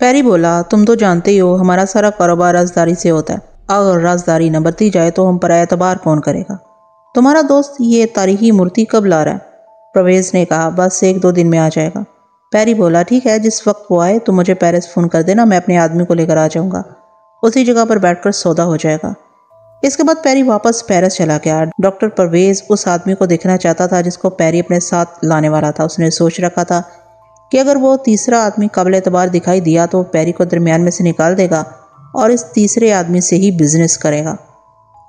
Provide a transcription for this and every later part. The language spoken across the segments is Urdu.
پیری بولا، تم تو جانتے ہی ہو ہمارا سارا کاروبار رازداری سے ہوتا ہے۔ اگر رازداری نہ برتی جائے تو ہم پر اعتبار کون کرے گا؟ تمہارا دوست یہ تاریخی مورتی کب لا رہا ہے؟ پرویز نے کہا، بس 1-2 دن میں آ جائے گا۔ پیری بولا، ٹھیک ہے، جس وقت وہ آئے تو مجھے پیرس فون کر دینا، میں اپنے آدمی کو لے کر آ جاؤں گا، اسی جگہ پر بیٹھ کر سودا ہو جائے گا۔ اس کے بعد پیری واپس پیرس چلا گیا۔ ڈاکٹر پرویز اس آدمی کو دیکھنا چاہتا تھا جس کو پیری اپنے ساتھ لانے والا تھا۔ اس نے سوچ رکھا تھا کہ اگر وہ تیسرا آدمی قابل اعتبار دکھائی دیا تو پیری کو درمیان میں سے نکال دے گا اور اس تیسرے آدمی سے ہی بزنس کرے گا۔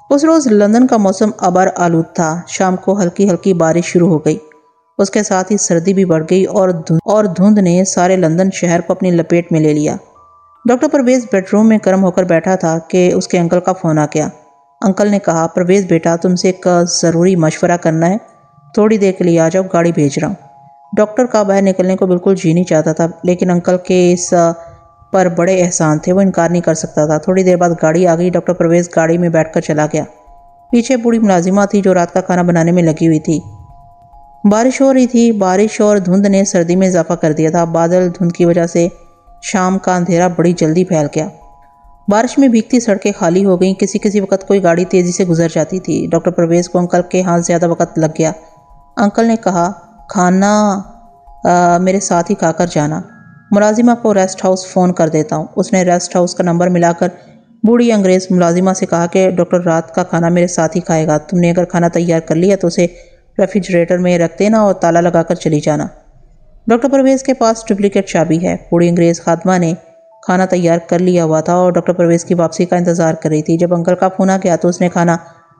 اس روز لندن کا موسم ابر آلود تھا۔ شام کو ہلکی ہلکی بارش شروع ہو گئی، اس کے ساتھ ہی سردی بھی بڑھ گئی اور دھند نے سارے لندن شہر کو اپنی لپیٹ میں لے لیا۔ ڈاکٹر پرویز بیڈ روم میں گرم ہو کر بیٹھا تھا کہ اس کے انکل کا فون آ گیا۔ انکل نے کہا، پرویز بیٹا، تم سے ایک ضروری مشورہ کرنا ہے، تھوڑی دیر کے لیے آ جاؤ، گاڑی بھیج رہا ہوں۔ ڈاکٹر کا باہر نکلنے کو بالکل جی نہیں چاہتا تھا، لیکن انکل کے اس پر بڑے احسان تھے، وہ انکار نہیں کر سکتا تھا۔ تھوڑی دیر بعد گاڑی آ گئی۔ ڈاکٹر پرویز گاڑی میں بیٹھ کر چلا گیا۔ پیچھے بوڑھی ملازمہ تھی جو رات کا کھانا بنانے میں لگی ہوئی تھی۔ بارش ہو رہی تھی۔ بارش اور دھند نے سردی میں اضافہ کر دیا تھا۔ بادل دھند کی وجہ سے شام کا اندھیرا بڑی جلدی پھیل گیا۔ بارش میں بھیگتی سڑکیں خالی ہو گئیں۔ کسی وقت کوئی گاڑی تیزی سے گزر جاتی تھی۔ ڈاکٹر پرویز کو انکل کے ہاں زیادہ وقت لگ گیا۔ انکل نے کہا، کھانا میرے ساتھ ہی کھا کر جانا، ملازمہ کو ریسٹ ہاؤس فون کر دیتا ہوں۔ اس نے ریسٹ ہاؤس کا نمبر ملا کر بوڑھی انگریز ملازمہ سے کہا کہ ڈاکٹر رات کا کھانا میرے ساتھ ہی کھائے گا، تم نے اگر کھانا تیار کر لیا تو اسے ریفریجریٹر میں رکھ دینا اور تالا لگا کر چلی جانا۔ ڈاکٹر پرویز کے پاس ڈپلیکیٹ چابی ہے۔ بوڑھی انگریز خادمہ نے کھانا تیار کر لیا ہوا تھا اور ڈاکٹر پرویز کی واپسی کا انتظار کر رہی تھی۔ جب انکل کا فون آ گیا تو اس نے کھانا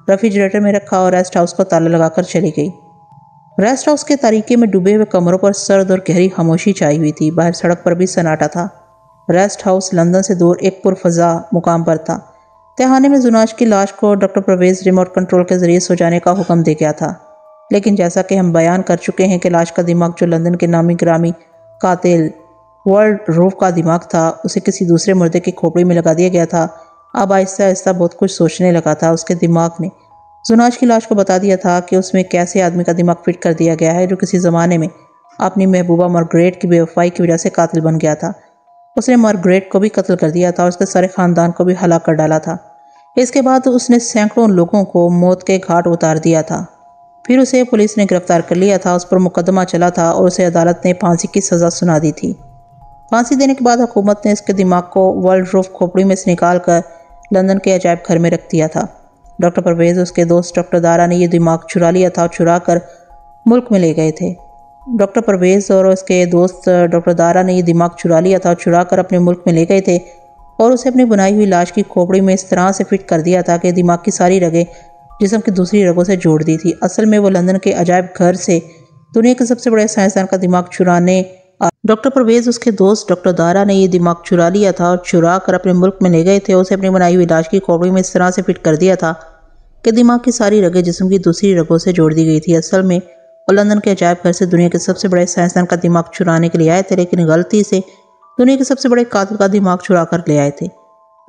ریفریجریٹر میں رکھا اور ریسٹ ہاؤس کو تالا لگا کر چلی گئی۔ ریسٹ ہاؤس کے تاریکی میں ڈوبے ہوئے کمروں پر سرد اور گہری خاموشی چھائی ہوئی تھی۔ باہر سڑک پر بھی سناٹا تھا۔ ریسٹ ہاؤس لندن سے دور ایک پرفضا مقام پر تھا۔ تہانے میں زناش کی لاش کو ڈاکٹر پرویز ریموٹ کنٹرول کے ذریعے سو جانے کا حکم دے گیا تھا، لیکن جیسا کہ ہم بیان کر چکے ہیں کہ لاش کا دماغ جو لندن کے نامی گرامی قاتل ورلڈ روف کا دماغ تھا، اسے کسی دوسرے مردے کی کھوپڑی میں لگا دیا گیا تھا۔ اب آہستہ آہستہ بہت کچھ سوچنے لگا تھا۔ اس کے دماغ نے زناش کی لاش کو بتا دیا تھا کہ اس میں کیسے آدمی کا دماغ فٹ کر دیا گیا ہے جو کسی زمانے میں اپنی محبوبہ مارگریٹ کی بے وفائی کی وجہ سے قاتل بن گیا تھا۔ اس نے مارگریٹ کو بھی قتل کر دیا تھا اور اس کے سارے خاندان کو بھی ہلاک کر ڈالا تھا۔ اس کے بعد اس نے سینکڑوں لوگوں کو موت کے گھاٹ اتار دیا تھا۔ پھر اسے پولیس نے گرفتار کر لیا تھا، اس پر مقدمہ چلا تھا اور اسے عدالت نے پھانسی کی سزا سنا دی تھی۔ پھانسی دینے کے بعد حکومت نے اس کے دماغ کو ورلڈ روف کھوپڑی میں سے نکال کر لندن کے عجائب گھر میں رکھ دیا تھا۔ ڈاکٹر پرویز اس کے دوست ڈاکٹر دارا نے یہ دماغ چرا لیا تھا اور چرا کر ملک میں لے گئے تھے۔ ڈاکٹر پرویز اور اس کے دوست ڈاکٹر دارا نے یہ دماغ چرا لیا تھا اور چرا کر اپنے ملک میں لے گئے تھے اور اسے اپنی بنائی ہوئی لاش کی کھوپڑی میں اس طرح سے فٹ کر دیا تھا کہ دماغ کی ساری رگیں جسم کی دوسری رگوں سے جوڑ دی تھی۔ اصل میں وہ لندن کے عجائب گھر سے دنیا کے سب سے بڑے سائنسدان کا دماغ چرانے ڈاکٹر پرویز اس کے دوست ڈاکٹر دارا نے یہ دماغ چرا لیا تھا اور چرا کر اپنے ملک میں لے گئے تھے۔ اسے اپنی بنائی ہوئی لاش کی کھوپڑی میں اس طرح سے فٹ کر دیا تھا کہ دماغ کی ساری رگیں جسم کی دوسری رگوں سے جوڑ دی گئی تھی۔ اصل میں وہ لندن کے عجائب گھر سے دنیا کے سب سے بڑے سائنسدان کا دماغ چرانے کے لیے آئے تھے، لیکن غلطی سے دنیا کے سب سے بڑے قاتل کا دماغ چرا کر لے آئے تھے۔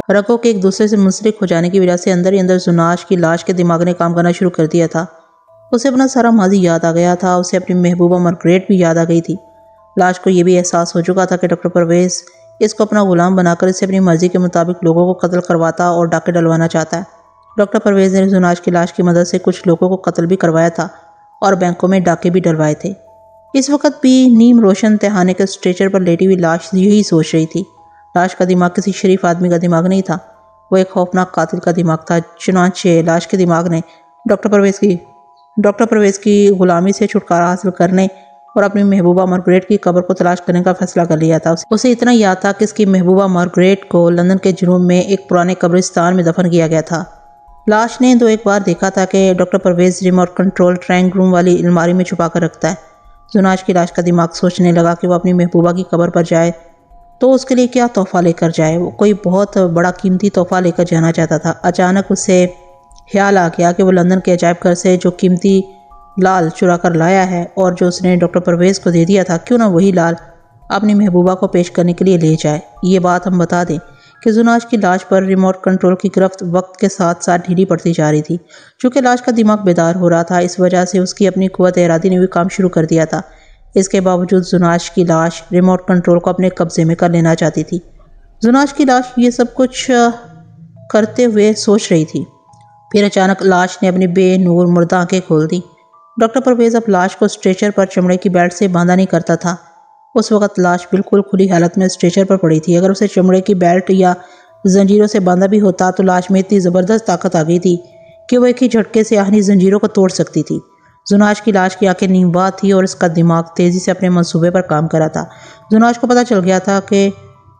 رگوں کے ایک دوسرے سے منسلک ہو جانے کی وجہ سے اندر ہی اندر زناش کی لاش کے دماغ نے کام کرنا شروع کر دیا تھا۔ اسے اپنا سارا ماضی یاد آ گیا تھا، اسے اپنی محبوبہ مارگریٹ بھی یاد آ گئی تھی۔ لاش کو یہ بھی احساس ہو چکا تھا کہ ڈاکٹر پرویز اس کو اپنا غلام بنا کر اسے اپنی مرضی کے مطابق لوگوں کو قتل کرواتا اور ڈاکے ڈلوانا چاہتا ہے۔ ڈاکٹر پرویز نے زناش کی لاش کی مدد سے کچھ لوگوں کو قتل بھی کروایا تھا اور بینکوں میں ڈاکے بھی ڈلوائے تھے۔ اس وقت بھی نیم روشن تہانے کے اسٹریچر پر لیٹی ہوئی لاش یہی سوچ رہی تھی۔ لاش کا دماغ کسی شریف آدمی کا دماغ نہیں تھا، وہ ایک خوفناک قاتل کا دماغ تھا۔ چنانچہ لاش کے دماغ نے ڈاکٹر پرویز کی غلامی سے چھٹکارا حاصل کرنے اور اپنی محبوبہ مارگریٹ کی قبر کو تلاش کرنے کا فیصلہ کر لیا تھا۔ اسے اتنا یاد تھا کہ اس کی محبوبہ مارگریٹ کو لندن کے جنوب میں ایک پرانے قبرستان میں دفن کیا گیا تھا۔ لاش نے ایک بار دیکھا تھا کہ doctor Parvez remote control drawing room والی الماری میں چھپا کر رکھتا ہے۔ زناش کی لاش کا دماغ سوچنے لگا کہ وہ اپنی محبوبہ کی قبر پر جائے تو اس کے لیے کیا تحفہ لے کر جائے۔ وہ کوئی بہت بڑا قیمتی تحفہ لے کر جانا چاہتا تھا۔ اچانک اسے خیال آ گیا کہ وہ لندن کے عجائب گھر سے جو قیمتی لال چرا کر لایا ہے اور جو اس نے ڈاکٹر پرویز کو دے دیا تھا، کیوں نہ وہی لال اپنی محبوبہ کو پیش کرنے کے لیے لے جائے۔ یہ بات ہم بتا دیں کہ زناش کی لاش پر ریموٹ کنٹرول کی گرفت وقت کے ساتھ ساتھ ڈھیلی پڑتی جا رہی تھی۔ چونکہ لاش کا دماغ بیدار ہو رہا تھا، اس وجہ سے اس کی اپنی قوت ارادی نے بھی کام شروع کر دیا تھا۔ اس کے باوجود زناش کی لاش ریموٹ کنٹرول کو اپنے قبضے میں کر لینا چاہتی تھی۔ زناش کی لاش یہ سب کچھ کرتے ہوئے سوچ رہی تھی۔ پھر اچانک لاش نے اپنی بے نور مردہ آنکھیں کھول دی۔ ڈاکٹر پرویز اب لاش کو اسٹریچر پر چمڑے کی بیلٹ سے باندھا نہیں کرتا تھا۔ اس وقت لاش بالکل کھلی حالت میں اسٹریچر پر پڑی تھی۔ اگر اسے چمڑے کی بیلٹ یا زنجیروں سے باندھا بھی ہوتا تو لاش میں اتنی زبردست طاقت آ گئی تھی کہ وہ ایک ہی جھٹکے سے آہنی زنجیروں کو توڑ سکتی تھی۔ زناش کی لاش کی آنکھیں نیم باز تھی اور اس کا دماغ تیزی سے اپنے منصوبے پر کام کر رہا تھا۔ زناش کو پتہ چل گیا تھا کہ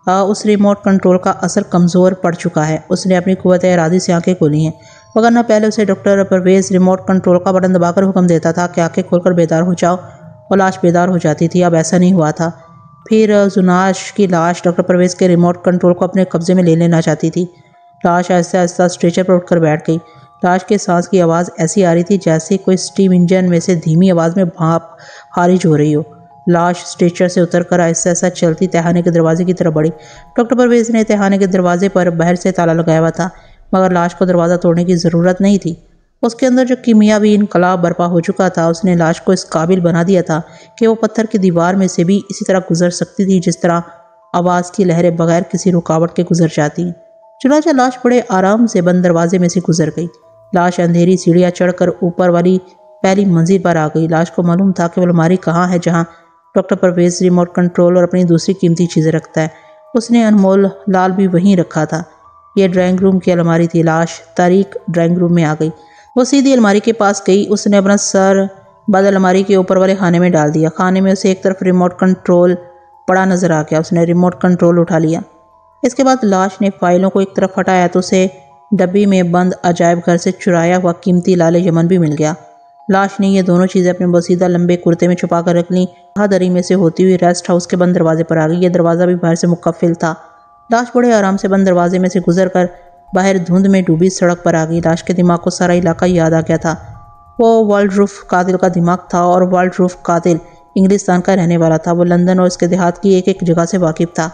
اس ریموٹ کنٹرول کا اثر کمزور پڑ چکا ہے۔ اس نے اپنی قوت ارادی سے آنکھیں کھولی ہیں، وگرنہ پہلے اسے ڈاکٹر پرویز ریموٹ کنٹرول کا بٹن دبا کر حکم دیتا تھا کہ آنکھیں کھول کر بیدار ہو جاؤ، اور لاش بیدار ہو جاتی تھی۔ اب ایسا نہیں ہوا تھا۔ پھر زناش کی لاش ڈاکٹر پرویز کے ریموٹ کنٹرول کو اپنے قبضے میں لے لینا چاہتی تھی۔ لاش آہستہ آہستہ اسٹریچر پر اٹھ کر بیٹھ گئی۔ لاش کے سانس کی آواز ایسی آ رہی تھی جیسے کوئی اسٹیم انجن میں سے دھیمی آواز میں بھاپ خارج ہو رہی ہو۔ لاش اسٹریچر سے اتر کر آہستہ آہستہ چلتی تہانے کے دروازے کی طرف بڑھی۔ ڈاکٹر پرویز نے تہانے کے دروازے پر باہر سے تالا لگایا ہوا تھا، مگر لاش کو دروازہ توڑنے کی ضرورت نہیں تھی۔ اس کے اندر جو کیمیاوی انقلاب برپا ہو چکا تھا، اس نے لاش کو اس قابل بنا دیا تھا کہ وہ پتھر کی دیوار میں سے بھی اسی طرح گزر سکتی تھی جس طرح آواز کی لہریں بغیر کسی رکاوٹ کے گزر جاتی ہیں۔ چنانچہ لاش بڑے آرام سے بند دروازے میں سے گزر گئی۔ لاش اندھیری سیڑھیاں چڑھ کر اوپر والی پہلی منزل پر آ گئی۔ لاش کو معلوم تھا کہ وہ الماری کہاں ہے جہاں ڈاکٹر پرویز ریموٹ کنٹرول اور اپنی دوسری قیمتی چیزیں رکھتا ہے۔ اس نے انمول لال بھی وہیں رکھا تھا۔ یہ ڈرائنگ روم کی الماری تھی۔ لاش تاریک ڈرائنگ روم میں آ گئی۔ وہ سیدھی الماری کے پاس گئی۔ اس نے اپنا سر بعد الماری کے اوپر والے خانے میں ڈال دیا۔ خانے میں اسے ایک طرف ریموٹ کنٹرول پڑا نظر آ گیا۔ اس نے ریموٹ کنٹرول اٹھا لیا۔ اس کے بعد لاش نے فائلوں کو ایک طرف ہٹایا تو اسے ڈبی میں بند عجائب گھر سے چرایا ہوا قیمتی لال یمن بھی مل گیا۔ لاش نے یہ دونوں چیزیں اپنے بوسیدہ لمبے کرتے میں چھپا کر رکھ لیں۔ بہادری میں سے ہوتی ہوئی ریسٹ ہاؤس کے بند دروازے پر آ گئی۔ یہ دروازہ بھی باہر سے مقفل تھا۔ لاش بڑے آرام سے بند دروازے میں سے گزر کر باہر دھند میں ڈوبی سڑک پر آ گئی۔ لاش کے دماغ کو سارا علاقہ یاد آ گیا تھا۔ وہ والڈروف قاتل کا دماغ تھا اور والڈروف قاتل انگلستان کا رہنے والا تھا۔ وہ لندن اور اس کے دیہات کی ایک ایک جگہ سے واقف تھا۔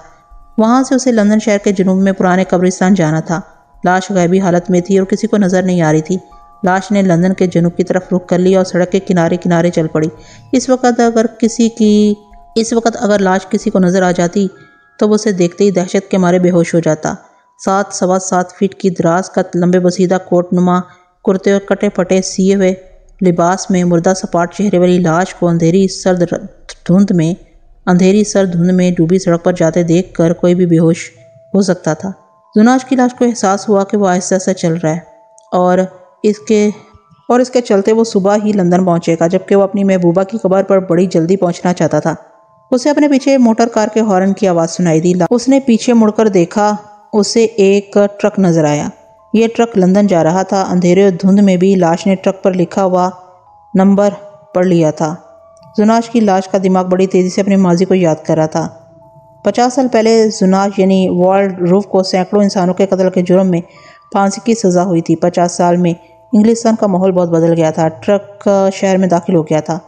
وہاں سے اسے لندن شہر کے جنوب میں پرانے قبرستان جانا تھا۔ لاش غیبی حالت میں تھی اور کسی کو نظر نہیں آ رہی تھی۔ لاش نے لندن کے جنوب کی طرف رخ کر لیا اور سڑک کے کنارے کنارے چل پڑی۔ اس وقت اگر لاش کسی کو نظر آ جاتی تو وہ اسے دیکھتے ہی دہشت کے مارے بے ہوش ہو جاتا۔ 7.25 فٹ کی دراز کا لمبے بوسیدہ کوٹ نما کرتے اور کٹے پھٹے سیے ہوئے لباس میں مردہ سپاٹ چہرے والی لاش کو اندھیری سرد دھند میں ڈوبی سڑک پر جاتے دیکھ کر کوئی بھی بے ہوش ہو سکتا تھا۔ زناش کی لاش کو احساس ہوا کہ وہ آہستہ آہستہ چل رہا ہے اور اس کے چلتے وہ صبح ہی لندن پہنچے گا، جبکہ وہ اپنی محبوبہ کی قبر پر بڑی جلدی پہنچنا چاہتا تھا۔ اسے اپنے پیچھے موٹر کار کے ہارن کی آواز سنائی دی۔ اس نے پیچھے مڑ کر دیکھا، اسے ایک ٹرک نظر آیا۔ یہ ٹرک لندن جا رہا تھا۔ اندھیرے اور دھند میں بھی لاش نے ٹرک پر لکھا ہوا نمبر پڑھ لیا تھا۔ زناش کی لاش کا دماغ بڑی تیزی سے اپنے ماضی کو یاد کر رہا تھا۔ 50 سال پہلے زناش یعنی والڈروف کو سینکڑوں انسانوں کے قتل کے جرم میں پھانسی کی سزا ہوئی تھی۔ 50 سال میں انگلستان کا ماحول بہت بدل گیا تھا۔ ٹرک شہر میں داخل ہو گیا تھا۔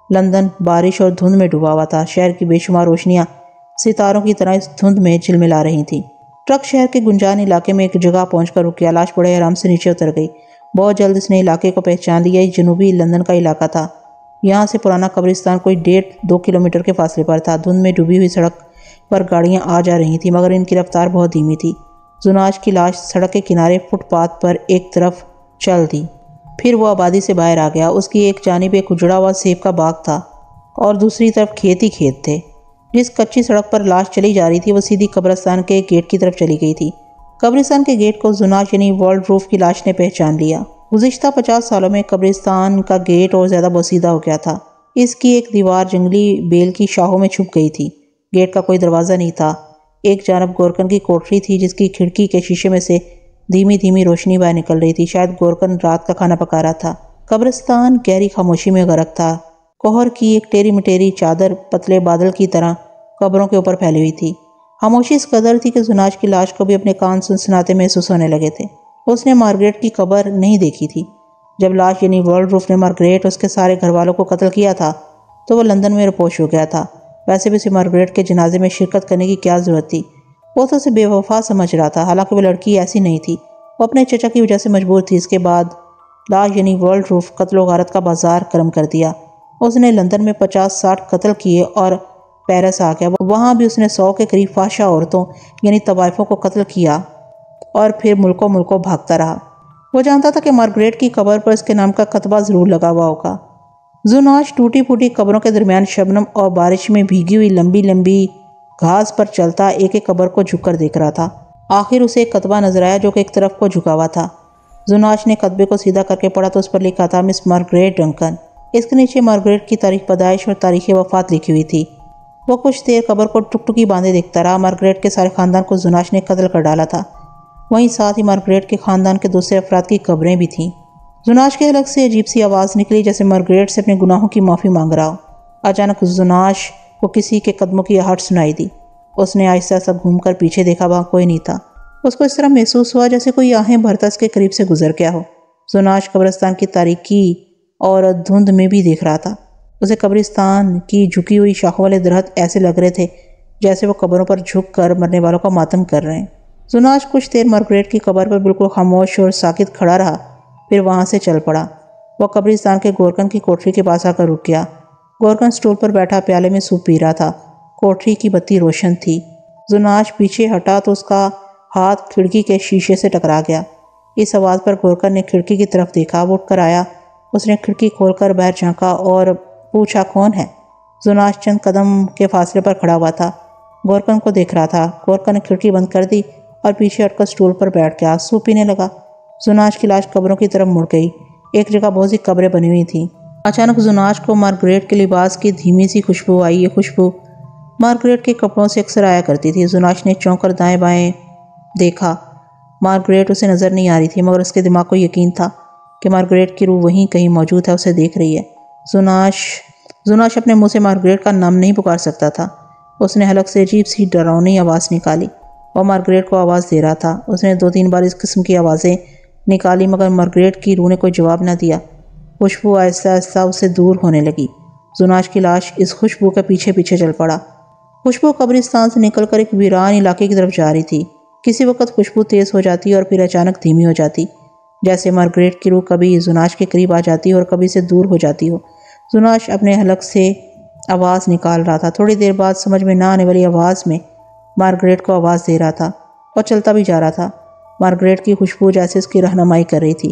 لندن بارش اور دھند میں ڈوبا ہوا تھا۔ شہر کی بے شمار روشنیاں ستاروں کی طرح اس دھند میں جھلملا رہی تھیں۔ ٹرک شہر کے گنجان علاقے میں ایک جگہ پہنچ کر رک گیا۔ لاش بڑے آرام سے نیچے اتر گئی۔ بہت جلد اس نے علاقے کو پہچان لیا۔ یہ جنوبی لندن کا علاقہ تھا۔ یہاں سے پرانا قبرستان کوئی 1.5-2 کلومیٹر کے فاصلے پر تھا۔ دھند میں ڈوبی ہوئی سڑک پر گاڑیاں آ جا رہی تھیں، مگر ان کی رفتار بہت دھیمی تھی۔ زناش کی لاش سڑک کے کنارے فٹ پاتھ پر ایک طرف چل دی، پھر وہ آبادی سے باہر آ گیا۔ اس کی ایک جانب ایک اجڑا ہوا سیب کا باغ تھا اور دوسری طرف کھیت ہی کھیت تھے۔ جس کچی سڑک پر لاش چلی جا رہی تھی وہ سیدھی قبرستان کے گیٹ کی طرف چلی گئی تھی۔ قبرستان کے گیٹ کو زناش یعنی والڈروف کی لاش نے پہچان لیا۔ گزشتہ 50 سالوں میں قبرستان کا گیٹ اور زیادہ بوسیدہ ہو گیا تھا۔ اس کی ایک دیوار جنگلی بیل کی شاخوں میں چھپ گئی تھی۔ گیٹ کا کوئی دروازہ نہیں تھا۔ ایک جانب گورکن کی کوٹری تھی جس کی کھڑکی کے شیشے میں سے دھیمی دھیمی روشنی باہر نکل رہی تھی۔ شاید گورکن رات کا کھانا پکا رہا تھا۔ قبرستان گہری خاموشی میں غرق تھا۔ کوہر کی ایک ٹیری مٹیری چادر پتلے بادل کی طرح قبروں کے اوپر پھیلی ہوئی تھی۔ خاموشی اس قدر تھی کہ زناش کی لاش کو بھی اپنے کان سنسناتے محسوس ہونے لگے تھے۔ اس نے مارگریٹ کی قبر نہیں دیکھی تھی۔ جب لاش یعنی والڈروف نے مارگریٹ اور اس کے سارے گھر والوں کو قتل کیا تھا تو وہ لندن میں روپوش ہو گیا تھا۔ ویسے بھی اسے مارگریٹ کے جنازے میں شرکت کرنے کی کیا ضرورت تھی؟ وہ تو اسے بے وفا سمجھ رہا تھا، حالانکہ وہ لڑکی ایسی نہیں تھی۔ وہ اپنے چچا کی وجہ سے مجبور تھی۔ اس کے بعد لاش یعنی والڈروف قتل و غارت کا بازار گرم کر دیا۔ اس نے لندن میں 50-60 قتل کیے اور پیرس آ گیا، وہاں بھی اس نے 100 کے قریب فحشہ عورتوں یعنی طوائفوں کو قتل کیا اور پھر ملکوں بھاگتا رہا۔ وہ جانتا تھا کہ مارگریٹ کی قبر پر اس کے نام کا کتبہ ضرور لگا ہوا ہوگا۔ زناش ٹوٹی پھوٹی قبروں کے درمیان شبنم اور بارش میں بھیگی ہوئی لمبی لمبی گھاس پر چلتا ایک ایک قبر کو جھک کر دیکھ رہا تھا۔ آخر اسے ایک کتبہ نظر آیا جو کہ ایک طرف کو جھکا ہوا تھا۔ زناش نے کتبے کو سیدھا کر کے پڑھا تو اس پر لکھا تھا مس مارگریٹ ڈنکن۔ اس کے نیچے مارگریٹ کی تاریخ پیدائش اور تاریخ وفات لکھی ہوئی تھی۔ وہ کچھ دیر قبر کو ٹکٹکی باندھے دیکھتا رہا۔ مارگریٹ کے سارے خاندان کو زناش نے قتل کر ڈالا تھا، وہیں ساتھ ہی مارگریٹ کے خاندان کے دوسرے افراد کی قبریں بھی تھیں۔ زناش کے حلق سے عجیب سی آواز نکلی جیسے مارگریٹ سے اپنے گناہوں کی معافی مانگ رہا ہو۔ اچانک زناش کو کسی کے قدموں کی آہٹ سنائی دی۔ اس نے آہستہ آہستہ گھوم کر پیچھے دیکھا، وہاں کوئی نہیں تھا۔ اس کو اس طرح محسوس ہوا جیسے کوئی آہیں بھرتا اس کے قریب سے گزر گیا ہو۔ زناش قبرستان کی تاریکی اور دھند میں بھی دیکھ رہا تھا۔ اسے قبرستان کی جھکی ہوئی شاخوں والے درخت ایسے لگ رہے تھے جیسے وہ قبروں پر جھک کر مرنے والوں کا ماتم کر رہے ہیں۔ زناش کچھ دیر مارگریٹ کی قبر پر بالکل خاموش اور ساکت کھڑا رہا، پھر وہاں سے چل پڑا۔ وہ قبرستان کے گورکن کی کوٹری کے پاس آ کر رک گیا۔ گورکن سٹول پر بیٹھا پیالے میں سوپ پی رہا تھا۔ کوٹری کی بتی روشن تھی۔ زناش پیچھے ہٹا تو اس کا ہاتھ کھڑکی کے شیشے سے ٹکرا گیا۔ اس آواز پر گورکن نے کھڑکی کی طرف دیکھا۔ وہ اٹھ کر آیا۔ اس نے کھڑکی کھول کر باہر جھانکا اور پوچھا کون ہے؟ زناش چند قدم کے فاصلے پر کھڑا ہوا تھا، گورکن کو دیکھ رہا تھا۔ گورکن نے کھڑکی بند کر دی اور پیچھے ہٹ کر سٹول پر بیٹھ گیا، سوپ پینے لگا۔ زناش کی لاش قبروں کی طرف مڑ گئی۔ ایک جگہ بہت سی قبریں بنی ہوئی تھیں۔ اچانک زناش کو مارگریٹ کے لباس کی دھیمی سی خوشبو آئی۔ یہ خوشبو مارگریٹ کے کپڑوں سے اکثر آیا کرتی تھی۔ زناش نے چونک کر دائیں بائیں دیکھا۔ مارگریٹ اسے نظر نہیں آ رہی تھی، مگر اس کے دماغ کو یقین تھا کہ مارگریٹ کی روح وہیں کہیں موجود ہے، اسے دیکھ رہی ہے۔ زناش اپنے منہ سے مارگریٹ کا نام نہیں پکار سکتا تھا۔ اس نے حلق سے عجیب سی ڈراؤنی آواز نکالی۔ وہ مارگریٹ کو آواز دے رہا تھا۔ اس نے 2-3 بار اس قسم کی آوازیں نکالی مگر مارگریٹ کی روح نے کوئی جواب نہ دیا۔ خوشبو آہستہ آہستہ اس سے دور ہونے لگی۔ زناش کی لاش اس خوشبو کے پیچھے پیچھے چل پڑا۔ خوشبو قبرستان سے نکل کر ایک ویران علاقے کی طرف جا رہی تھی۔ کسی وقت خوشبو تیز ہو جاتی اور پھر اچانک دھیمی ہو جاتی، جیسے مارگریٹ کی روح کبھی زناش کے قریب آ جاتی اور کبھی سے دور ہو جاتی ہو۔ زناش اپنے حلق سے آواز نکال رہا تھا۔ تھوڑی دیر بعد سمجھ میں نہ آنے والی آواز میں مارگریٹ کو آواز دے رہا تھا اور چلتا بھی جا رہا تھا۔ مارگریٹ کی خوشبو جیسے اس کی رہنمائی کر رہی تھی۔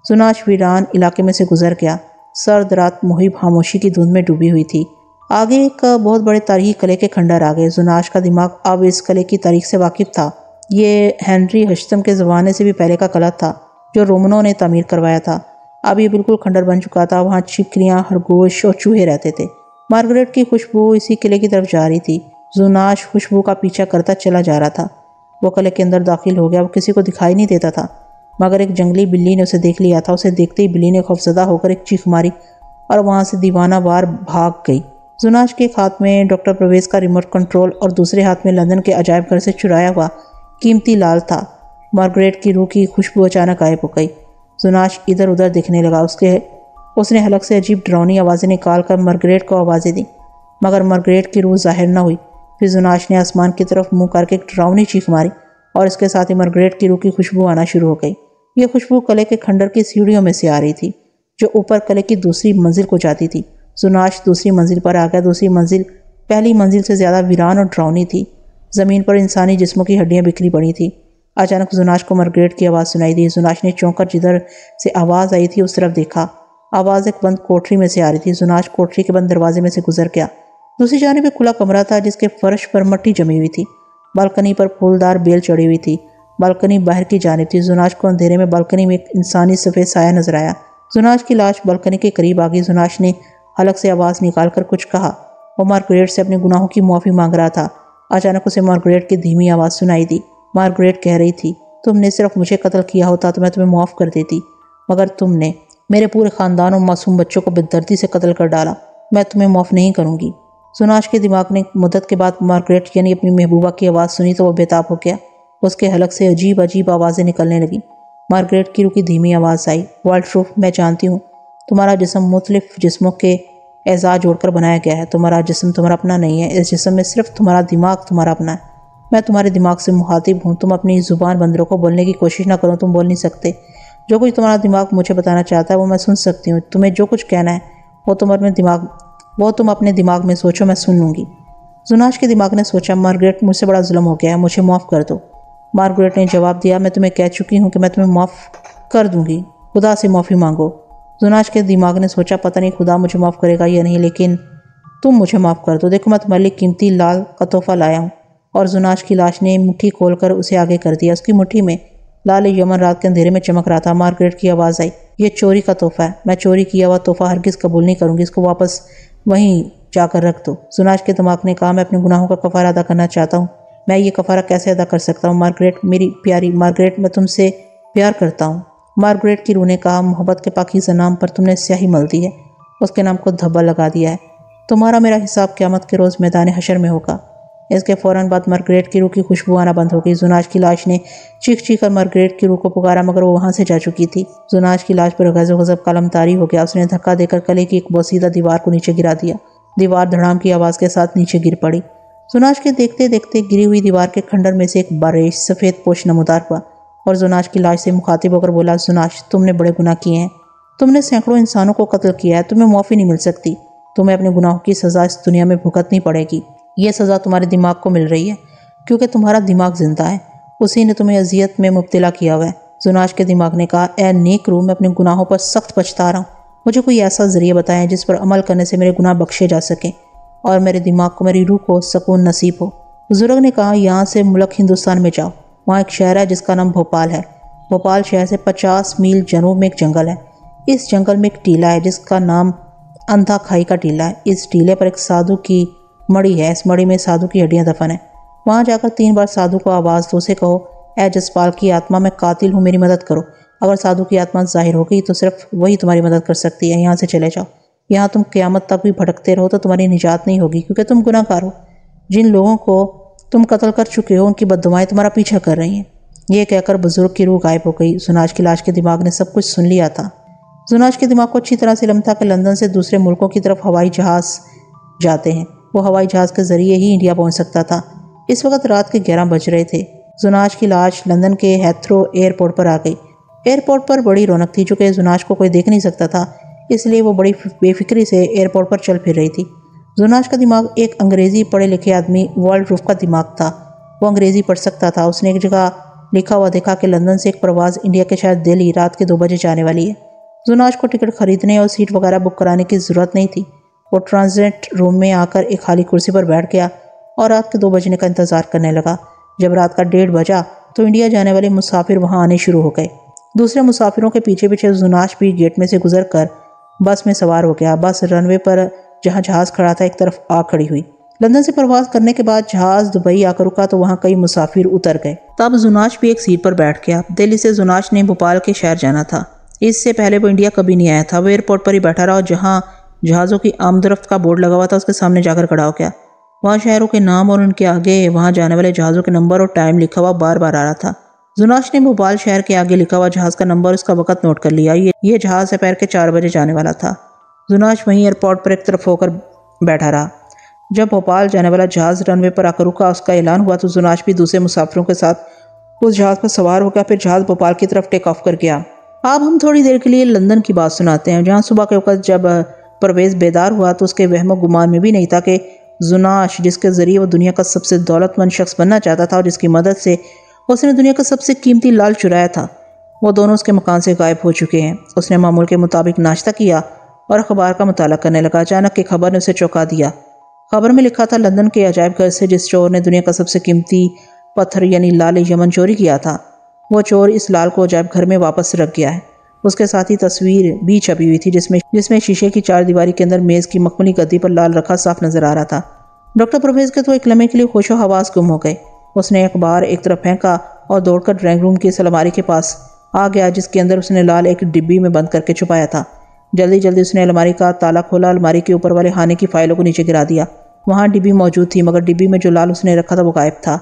زناش ویران علاقے میں سے گزر گیا۔ سرد رات محیب خاموشی کی دھند میں ڈوبی ہوئی تھی۔ آگے ایک بہت بڑے تاریخی قلعے کے کھنڈر آ گئے۔ زناش کا دماغ اب اس قلعے کی تاریخ سے واقف تھا۔ یہ ہنری ہشتم کے زمانے سے بھی پہلے کا قلعہ تھا جو رومنوں نے تعمیر کروایا تھا۔ اب یہ بالکل کھنڈر بن چکا تھا۔ وہاں چھپکلیاں، خرگوش اور چوہے رہتے تھے۔ مارگریٹ کی خوشبو اسی قلعے کی طرف جا رہی تھی۔ زناش خوشبو کا پیچھا کرتا چلا جا رہا تھا۔ وہ قلعے کے اندر داخل ہو گیا۔ وہ کسی کو دکھائی نہیں دیتا تھا مگر ایک جنگلی بلی نے اسے دیکھ لیا تھا۔ اسے دیکھتے ہی بلی نے خوفزدہ ہو کر ایک چیخ ماری اور وہاں سے دیوانہ وار بھاگ گئی۔ زناش کے ایک ہاتھ میں ڈاکٹر پرویز کا ریموٹ کنٹرول اور دوسرے ہاتھ میں لندن کے عجائب گھر سے چرایا ہوا قیمتی لال تھا۔ مارگریٹ کی روح کی خوشبو اچانک غائب ہو گئی۔ زناش ادھر ادھر دیکھنے لگا۔ اس نے حلق سے عجیب ڈراؤنی آوازیں نکال کر مارگریٹ کو آوازیں دیں مگر مارگریٹ کی روح ظاہر نہ ہوئی۔ پھر زناش نے آسمان کی طرف منہ کر کے ایک ڈراؤنی چیخ ماری اور اس کے ساتھ ہی مارگریٹ کی روح کی خوشبو آنا شروع ہو گئی۔ یہ خوشبو قلعے کے کھنڈر کی سیڑھیوں میں سے آ رہی تھی جو اوپر قلعے کی دوسری منزل کو جاتی تھی۔ زناش دوسری منزل پر آ گیا۔ دوسری منزل پہلی منزل سے زیادہ ویران اور ڈراؤنی تھی۔ زمین پر انسانی جسموں کی ہڈیاں بکھری پڑی تھیں۔ اچانک زناش کو مارگریٹ کی آواز سنائی دی۔ زناش نے چونک کر جدھر سے آواز آئی تھی اس طرف دیکھا۔ آواز ایک بند کوٹری میں سے آ رہی تھی۔ زناش کوٹری کے بند دروازے میں سے گزر گیا۔ دوسری جانب ایک کھلا کمرہ تھا جس کے فرش پر مٹی جمی ہوئی تھی۔ بالکنی پر پھولدار بیل چڑھی ہوئی تھی۔ بالکنی باہر کی جانب تھی۔ زناش کو اندھیرے میں بالکنی میں ایک انسانی سفید سایہ نظر آیا۔ زناش کی لاش بالکنی کے قریب آ گئی۔ زناش نے حلق سے آواز نکال کر کچھ کہا۔ وہ مارگریٹ سے اپنے گناہوں کی معافی مانگ رہا تھا۔ اچانک اسے مارگریٹ کی دھیمی آواز سنائی دی۔ مارگریٹ کہہ رہی تھی، تم نے صرف مجھے قتل کیا ہوتا تو میں تمہیں معاف کر دیتی، مگر تم نے میرے پورے خاندان اور معصوم بچوں کو بے دردی سے قتل کر ڈالا۔ میں تمہیں معاف نہیں کروں گی۔ زناش کے دماغ نے مدت کے بعد مارگریٹ یعنی اپنی محبوبہ کی آواز سنی تو وہ بے تاب ہو گیا۔ اس کے حلق سے عجیب عجیب آوازیں نکلنے لگیں۔ مارگریٹ کی روح کی دھیمی آواز آئی، والٹروف، میں جانتی ہوں تمہارا جسم مختلف جسموں کے اعضاء جوڑ کر بنایا گیا ہے۔ تمہارا جسم تمہارا اپنا نہیں ہے۔ اس جسم میں صرف تمہارا دماغ تمہارا اپنا ہے۔ میں تمہارے دماغ سے مخاطب ہوں۔ تم اپنی زبان بند رکھو، بولنے کی کوشش نہ کرو، تم بول نہیں سکتے۔ جو کچھ تمہارا دماغ مجھے بتانا چاہتا ہے وہ میں سن سکتی ہوں۔ تمہیں جو کچھ کہنا ہے وہ تم اپنے دماغ میں سوچو، میں سن لوں گی۔ زناش کے دماغ نے سوچا، مارگریٹ مجھ سے بڑا ظلم ہو گیا ہے، مجھے معاف کر دو۔ مارگریٹ نے جواب دیا، میں تمہیں کہہ چکی ہوں کہ میں تمہیں معاف کر دوں گی، خدا سے معافی مانگو۔ زناش کے دماغ نے سوچا، پتہ نہیں خدا مجھے معاف کرے گا یا نہیں، لیکن تم مجھے معاف کر دو، دیکھو میں تمہارے لیے قیمتی لال کا تحفہ لایا ہوں۔ اور زناش کی لاش نے مٹھی کھول کر اسے آگے کر دیا، اس کی مٹھی میں لال یمن رات کے اندھیرے میں چمک رہا تھا۔ مارگریٹ کی آواز آئی، یہ چوری کا تحفہ ہے، میں چوری کیا ہوا تحفہ ہرگز قبول نہیں کروں گی، اس کو واپس وہیں جا کر رکھ دو۔ زناش کے دماغ نے کہا، میں اپنے گناہوں کا کفارہ ادا کرنا چاہتا ہوں، میں یہ کفارہ کیسے ادا کر سکتا ہوں؟ مارگریٹ، میری پیاری مارگریٹ، میں تم سے پیار کرتا ہوں۔ مارگریٹ کی روح نے کہا، محبت کے پاکیزہ نام پر تم نے سیاہی مل دی ہے، اس کے نام کو دھبا لگا دیا ہے، تمہارا میرا حساب قیامت کے روز میدان حشر میں ہوگا۔ اس کے فوراً بعد مارگریٹ کی روح کی خوشبو آنا بند ہو گئی۔ زناش کی لاش نے چیخ چیخ کر مارگریٹ کی روح کو پکارا، مگر وہ وہاں سے جا چکی تھی۔ زناش کی لاش پر غیظ و غضب کا علم طاری ہو گیا، اس نے دھکا دے کر قلعے کی ایک بوسیدہ دیوار کو نیچے گرا دیا۔ دیوار دھڑام کی آواز کے ساتھ نیچے گر پڑی۔ زناش کے دیکھتے دیکھتے گری ہوئی دیوار کے کھنڈر میں سے ایک باریش سفید پوش نمودار ہوا اور زناش کی لاش سے مخاطب ہو کر بولا، زناش، تم نے بڑے گناہ کیے ہیں، تم نے سینکڑوں انسانوں کو قتل کیا ہے، تمہیں معافی نہیں مل سکتی، تمہیں اپنے گناہوں کی سزا اس دنیا میں بھگتنی پڑے گی۔ یہ سزا تمہارے دماغ کو مل رہی ہے کیونکہ تمہارا دماغ زندہ ہے، اسی نے تمہیں اذیت میں مبتلا کیا ہوا ہے۔ زناش کے دماغ نے کہا، اے نیک روح، میں اپنے گناہوں پر سخت پچھتا رہا ہوں، مجھے کوئی ایسا ذریعہ بتائیں جس پر عمل کرنے سے میرے گناہ بخشے جا سکیں اور میرے دماغ کو، میری روح کو سکون نصیب ہو۔ بزرگ نے کہا، یہاں سے ملک ہندوستان میں جاؤ، وہاں ایک شہر ہے جس کا نام بھوپال ہے، بھوپال شہر سے 50 میل جنوب میں ایک جنگل ہے، اس جنگل میں ایک ٹیلہ ہے جس کا نام اندھا کھائی کا ٹیلہ ہے، اس ٹیلے پر ایک سادھو کی مڑی ہے، اس مڑی میں سادھو کی ہڈیاں دفن ہیں، وہاں جا کر 3 بار سادھو کو آواز دو، اسے کہو، اے جسپال کی آتما، میں قاتل ہوں، میری مدد کرو۔ اگر سادھو کی آتما ظاہر ہو گئی تو صرف وہی تمہاری مدد کر سکتی ہے، یہاں سے چلے جاؤ، یہاں تم قیامت تک بھی بھٹکتے رہو تو تمہاری نجات نہیں ہوگی کیونکہ تم گناہ گار ہو، جن لوگوں کو تم قتل کر چکے ہو ان کی بددعائیں تمہارا پیچھا کر رہی ہیں۔ یہ کہہ کر بزرگ کی روح غائب ہو گئی۔ زناش کی لاش کے دماغ نے سب کچھ سن لیا تھا۔ زناش کے دماغ کو اچھی طرح سے علم تھا کہ لندن سے دوسرے ملکوں کی طرف ہوائی جہاز جاتے ہیں، وہ ہوائی جہاز کے ذریعے ہی انڈیا پہنچ سکتا تھا۔ اس وقت رات کے 11 بج رہے تھے۔ زناش کی لاش لندن کے ہیتھرو ایئرپورٹ پر آ گئی۔ ایئرپورٹ پر بڑی رونق تھی، چونکہ زناش کو کوئی دیکھ نہیں سکتا تھا، اس لیے وہ بڑی بے فکری سے ایئرپورٹ پر چل پھر رہی تھی۔ زناش کا دماغ ایک انگریزی پڑھے لکھے آدمی والڈروف کا دماغ تھا، وہ انگریزی پڑھ سکتا تھا۔ اس نے ایک جگہ لکھا ہوا دیکھا کہ لندن سے ایک پرواز انڈیا کے شہر دہلی رات کے 2 بجے جانے والی ہے۔ زناش کو ٹکٹ خریدنے اور سیٹ وغیرہ بک کرانے کی ضرورت نہیں تھی، وہ ٹرانزٹ روم میں آ کر ایک خالی کرسی پر بیٹھ گیا اور رات کے 2 بجنے کا انتظار کرنے لگا۔ جب رات کا 1:30 بجا تو انڈیا جانے والے مسافر وہاں آنے شروع ہو گئے۔ دوسرے مسافروں کے پیچھے پیچھے زناش بھی گیٹ میں سے گزر کر بس میں سوار ہو گیا۔ بس رن وے پر جہاں جہاز کھڑا تھا ایک طرف آ کھڑی ہوئی۔ لندن سے پرواز کرنے کے بعد جہاز دبئی آ کر رکا تو وہاں کئی مسافر اتر گئے۔ تب زناش بھی ایک سیٹ پر بیٹھ گیا۔ دہلی سے زناش نے بھوپال کے شہر جانا تھا، اس سے پہلے وہ انڈیا کبھی نہیں آیا تھا۔ وہ ایئرپورٹ پر ہی بیٹھا رہا اور جہاں جہازوں کی آمد و رفت کا بورڈ لگا ہوا تھا اس کے سامنے جا کر کھڑا ہو گیا۔ وہاں شہروں کے نام اور ان کے آگے وہاں جانے والے جہازوں کے نمبر اور ٹائم لکھا ہوا بار بار آ رہا تھا۔ زناش نے بھوپال شہر کے آگے لکھا ہوا جہاز کا نمبر اور اس کا وقت نوٹ کر لیا۔ یہ جہاز دوپہر کے 4 بجے جانے والا تھا۔ زناش وہیں ایئرپورٹ پر ایک طرف ہو کر بیٹھا رہا۔ جب بھوپال جانے والا جہاز رن وے پر آ کر رکا، اس کا اعلان ہوا تو زناش بھی دوسرے مسافروں کے ساتھ اس جہاز پر سوار ہو گیا۔ پھر جہاز بھوپال کی طرف ٹیک آف کر گیا۔ اب ہم تھوڑی دیر کے لیے لندن کی بات سناتے ہیں، جہاں صبح کے وقت جب پرویز بیدار ہوا تو اس کے وہم و گمان میں بھی نہیں تھا کہ زناش، جس کے ذریعے وہ دنیا کا سب سے دولت مند شخص بننا چاہتا تھا اور جس کی مدد سے اس نے دنیا کا سب سے قیمتی لال چرایا تھا، وہ دونوں اس کے مکان سے غائب ہو چکے ہیں۔ اس نے معمول کے مطابق ناشتہ کیا اور اخبار کا مطالعہ کرنے لگا۔ اچانک کی خبر نے اسے چونکا دیا۔ خبر میں لکھا تھا، لندن کے عجائب گھر سے جس چور نے دنیا کا سب سے قیمتی پتھر یعنی لال یمن چوری کیا تھا، وہ چور اس لال کو عجائب گھر میں واپس رکھ گیا ہے۔ اس کے ساتھ ہی تصویر بھی چھپی ہوئی تھی جس میں شیشے کی 4 دیواری کے اندر میز کی مخملی گدی پر لال رکھا صاف نظر آ رہا تھا۔ ڈاکٹر پرویز کے تو ایک لمحے کے لیے ہوش و حواس گم ہو گئے۔ اس نے اخبار ایک طرف پھینکا اور دوڑ کر ڈرائنگ روم کی اس الماری کے پاس آ گیا جس کے اندر اس نے لال ایک ڈبی میں بند کر کے چھپایا تھا۔ جلدی جلدی اس نے الماری کا تالا کھولا، الماری کے اوپر والے خانے کی فائلوں کو نیچے گرا دیا۔ وہاں ڈبی موجود تھی، مگر ڈبی میں جو لال اس نے رکھا تھا وہ غائب تھا۔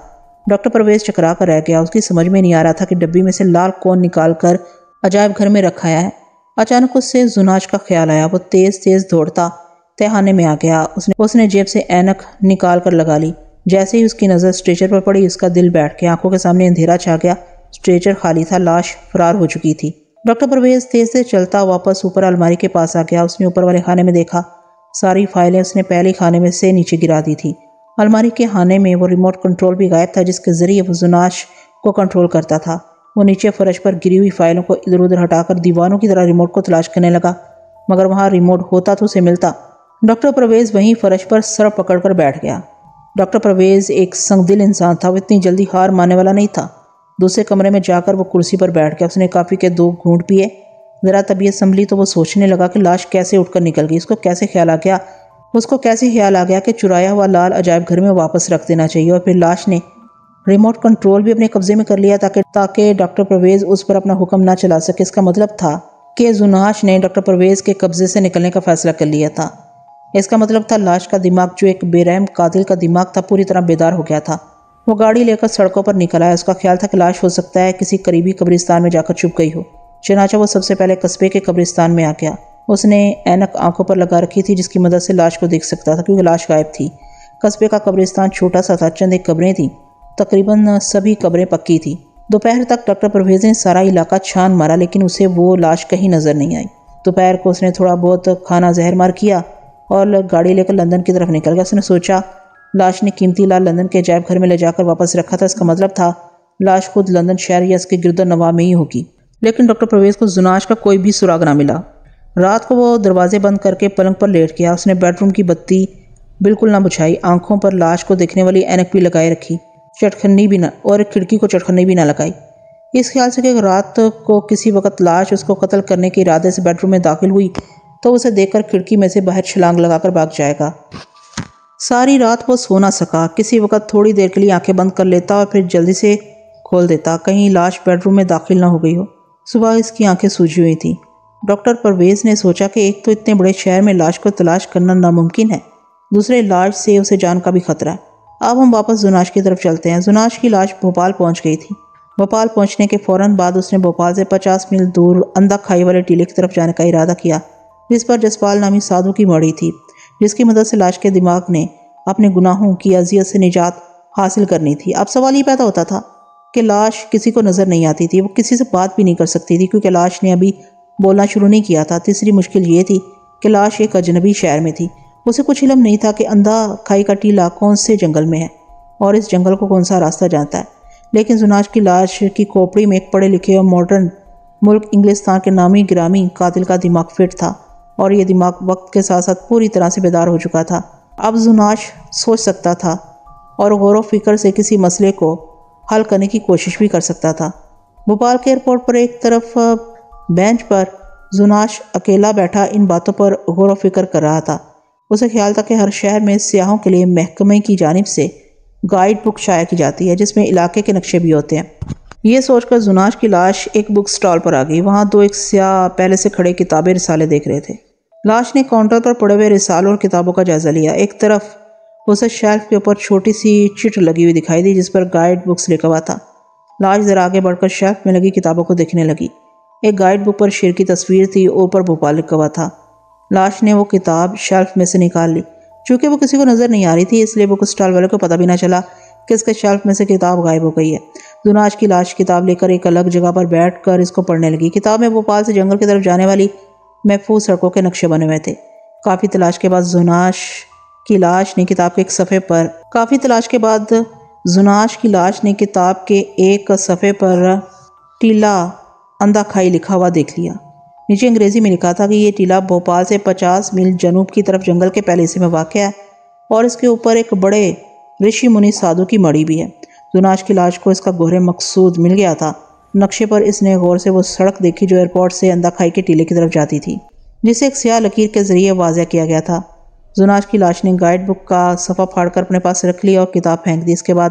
ڈاکٹر پرویز چکرا کر رہ گیا۔ اس کی سمجھ میں نہیں آ رہا تھا کہ ڈبی میں سے لال کون نکال کر عجائب گھر میں رکھایا ہے۔ اچانک اس سے زناش کا خیال آیا۔ وہ تیز تیز دوڑتا تہخانے میں آ گیا۔ اس نے جیب سے اینک نکال کر لگا لی۔ جیسے ہی اس کی نظر اسٹریچر پر پڑی، اس کا دل بیٹھ گیا۔ آنکھوں کے سامنے اندھیرا چھا گیا۔ اسٹریچر خالی تھا، لاش فرار ہو چکی تھی۔ ڈاکٹر پرویز تیز سے چلتا واپس اوپر الماری کے پاس آ گیا۔ اس نے اوپر والے خانے میں دیکھا، ساری فائلیں اس نے پہلے خانے میں سے نیچے گرا دی تھی۔ الماری کے خانے میں وہ ریموٹ کنٹرول بھی غائب تھا جس کے ذریعے وہ زناش کو کنٹرول کرتا تھا۔ وہ نیچے فرش پر گری ہوئی فائلوں کو ادھر ادھر ہٹا کر دیوانوں کی طرح ریموٹ کو تلاش کرنے لگا، مگر وہاں ریموٹ ہوتا تو اسے ملتا۔ ڈاکٹر پرویز وہیں فرش پر سر پکڑ کر بیٹھ گیا۔ ڈاکٹر پرویز ایک سنگ دل انسان تھا، وہ اتنی جلدی ہار ماننے والا نہیں تھا۔ دوسرے کمرے میں جا کر وہ کرسی پر بیٹھ گیا۔ اس نے کافی کے 2 گھونٹ پیے، ذرا طبیعت سنبھلی تو وہ سوچنے لگا کہ لاش کیسے اٹھ کر نکل گئی۔ اس کو کیسے خیال آ گیا کہ چرایا ہوا لال عجائب گھر میں واپس رکھ دینا چاہیے، اور پھر لاش نے ریموٹ کنٹرول بھی اپنے قبضے میں کر لیا تاکہ ڈاکٹر پرویز اس پر اپنا حکم نہ چلا سکے۔ اس کا مطلب تھا کہ زناش نے ڈاکٹر پرویز کے قبضے سے نکلنے کا فیصلہ کر لیا تھا۔ اس کا مطلب تھا لاش کا دماغ، جو ایک بے رحم قاتل کا دماغ تھا، پوری طرح بیدار ہو گیا تھا۔ وہ گاڑی لے کر سڑکوں پر نکل آیا۔ اس کا خیال تھا کہ لاش ہو سکتا ہے کسی قریبی قبرستان میں جا کر چھپ گئی ہو۔ چنانچہ وہ سب سے پہلے قصبے کے قبرستان میں آ گیا۔ اس نے اینک آنکھوں پر لگا رکھی تھی جس کی مدد سے لاش کو دیکھ سکتا تھا، کیونکہ لاش غائب تھی۔ قصبے کا قبرستان چھوٹا سا تھا، چند ایک قبریں تھیں، تقریباً سبھی قبریں پکی تھیں۔ دوپہر تک ڈاکٹر پرویز نے سارا علاقہ چھان مارا، لیکن اسے وہ لاش کہیں نظر نہیں آئی۔ دوپہر کو اس نے تھوڑا بہت کھانا زہر مار کیا اور گاڑی لے کر لندن کی طرف نکل گیا۔ اس نے سوچا لاش نے قیمتی لال لندن کے عجائب گھر میں لے جا کر واپس رکھا تھا، اس کا مطلب تھا لاش خود لندن شہر یا اس کے گرد و نواح میں ہی ہوگی۔ لیکن ڈاکٹر پرویز کو زناش کا کوئی بھی سراغ نہ ملا۔ رات کو وہ دروازے بند کر کے پلنگ پر لیٹ گیا۔ اس نے بیڈ روم کی بتی بالکل نہ بجھائی، آنکھوں پر لاش کو دیکھنے والی اینک بھی لگائے رکھی، اور کھڑکی کو چٹخنی بھی نہ لگائی، اس خیال سے کہ رات کو کسی وقت لاش اس کو قتل کرنے کے ارادے سے بیڈ روم میں داخل ہوئی تو اسے دیکھ کر کھڑکی میں سے باہر چھلانگ لگا کر بھاگ جائے گا۔ ساری رات وہ سو نہ سکا، کسی وقت تھوڑی دیر کے لیے آنکھیں بند کر لیتا اور پھر جلدی سے کھول دیتا، کہیں لاش بیڈ روم میں داخل نہ ہو گئی ہو۔ صبح اس کی آنکھیں سوجی ہوئی تھیں۔ ڈاکٹر پرویز نے سوچا کہ ایک تو اتنے بڑے شہر میں لاش کو تلاش کرنا ناممکن ہے، دوسرے لاش سے اسے جان کا بھی خطرہ ہے۔ اب ہم واپس زناش کی طرف چلتے ہیں۔ زناش کی لاش بھوپال پہنچ گئی تھی۔ بھوپال پہنچنے کے فوراً بعد اس نے بھوپال سے 50 میل دور اندھا کھائی والے ٹیلے کی طرف جانے کا ارادہ کیا، جس پر جسپال نامی سادھو کی مڑی تھی، جس کی مدد سے لاش کے دماغ نے اپنے گناہوں کی اذیت سے نجات حاصل کرنی تھی۔ اب سوال یہ پیدا ہوتا تھا کہ لاش کسی کو نظر نہیں آتی تھی، وہ کسی سے بات بھی نہیں کر سکتی تھی کیونکہ لاش نے ابھی بولنا شروع نہیں کیا تھا۔ تیسری مشکل یہ تھی کہ لاش ایک اجنبی شہر میں تھی، اسے کچھ علم نہیں تھا کہ اندھا کھائی کا ٹیلہ کون سے جنگل میں ہے اور اس جنگل کو کون سا راستہ جانتا ہے۔ لیکن زناش کی لاش کی کھوپڑی میں ایک پڑھے لکھے اور ماڈرن ملک انگلستان کے نامی گرامی قاتل کا دماغ فٹ تھا، اور یہ دماغ وقت کے ساتھ ساتھ پوری طرح سے بیدار ہو چکا تھا۔ اب زناش سوچ سکتا تھا اور غور و فکر سے کسی مسئلے کو حل کرنے کی کوشش بھی کر سکتا تھا۔ بھوپال کے ایئرپورٹ پر ایک طرف بینچ پر زناش اکیلا بیٹھا ان باتوں پر غور و فکر کر رہا تھا۔ اسے خیال تھا کہ ہر شہر میں سیاحوں کے لیے محکمے کی جانب سے گائیڈ بک شائع کی جاتی ہے جس میں علاقے کے نقشے بھی ہوتے ہیں۔ یہ سوچ کر زناش کی لاش ایک بک سٹال پر آ گئی۔ وہاں 2 ایک سیاح پہلے سے کھڑے کتابیں رسالے دیکھ رہے تھے۔ لاش نے کاؤنٹر پر پڑے ہوئے رسالوں اور کتابوں کا جائزہ لیا۔ ایک طرف اسے شیلف کے اوپر چھوٹی سی چٹ لگی ہوئی دکھائی دی جس پر گائیڈ بکس لکھا ہوا تھا۔ لاش ذرا آگے بڑھ کر شیلف میں لگی کتابوں کو دیکھنے لگی۔ ایک گائیڈ بک پر شیر کی تصویر تھی، اوپر بھوپال لکھا ہوا تھا۔ لاش نے وہ کتاب شیلف میں سے نکال لی۔ چونکہ وہ کسی کو نظر نہیں آ رہی تھی، اس لیے بک سٹال والے کو پتہ بھی نہ چلا کہ اس کے شیلف میں سے کتاب غائب ہو گئی ہے۔ زناش کی لاش کتاب لے کر ایک الگ جگہ پر بیٹھ کر اس کو پڑھنے لگی۔ کتاب میں بھوپال سے جنگل کی طرف جانے والی محفوظ سڑکوں کے نقشے بنے ہوئے تھے۔ کافی تلاش کے بعد زناش کی لاش نے کتاب کے ایک صفحے پر ٹیلہ اندھا کھائی لکھا ہوا دیکھ لیا۔ نیچے انگریزی میں لکھا تھا کہ یہ ٹیلہ بھوپال سے 50 میل جنوب کی طرف جنگل کے پہلے حصے میں واقع ہے اور اس کے اوپر ایک بڑے رشی منی سادھو کی مڑی بھی ہے۔ زناش کی لاش کو اس کا گوہر مقصود مل گیا تھا۔ نقشے پر اس نے غور سے وہ سڑک دیکھی جو ایئرپورٹ سے اندھا کھائی کے ٹیلے کی طرف جاتی تھی، جسے ایک سیاہ لکیر کے ذریعے واضح کیا گیا تھا۔ زناش کی لاش نے گائیڈ بک کا صفحہ پھاڑ کر اپنے پاس رکھ لیا اور کتاب پھینک دی۔ اس کے بعد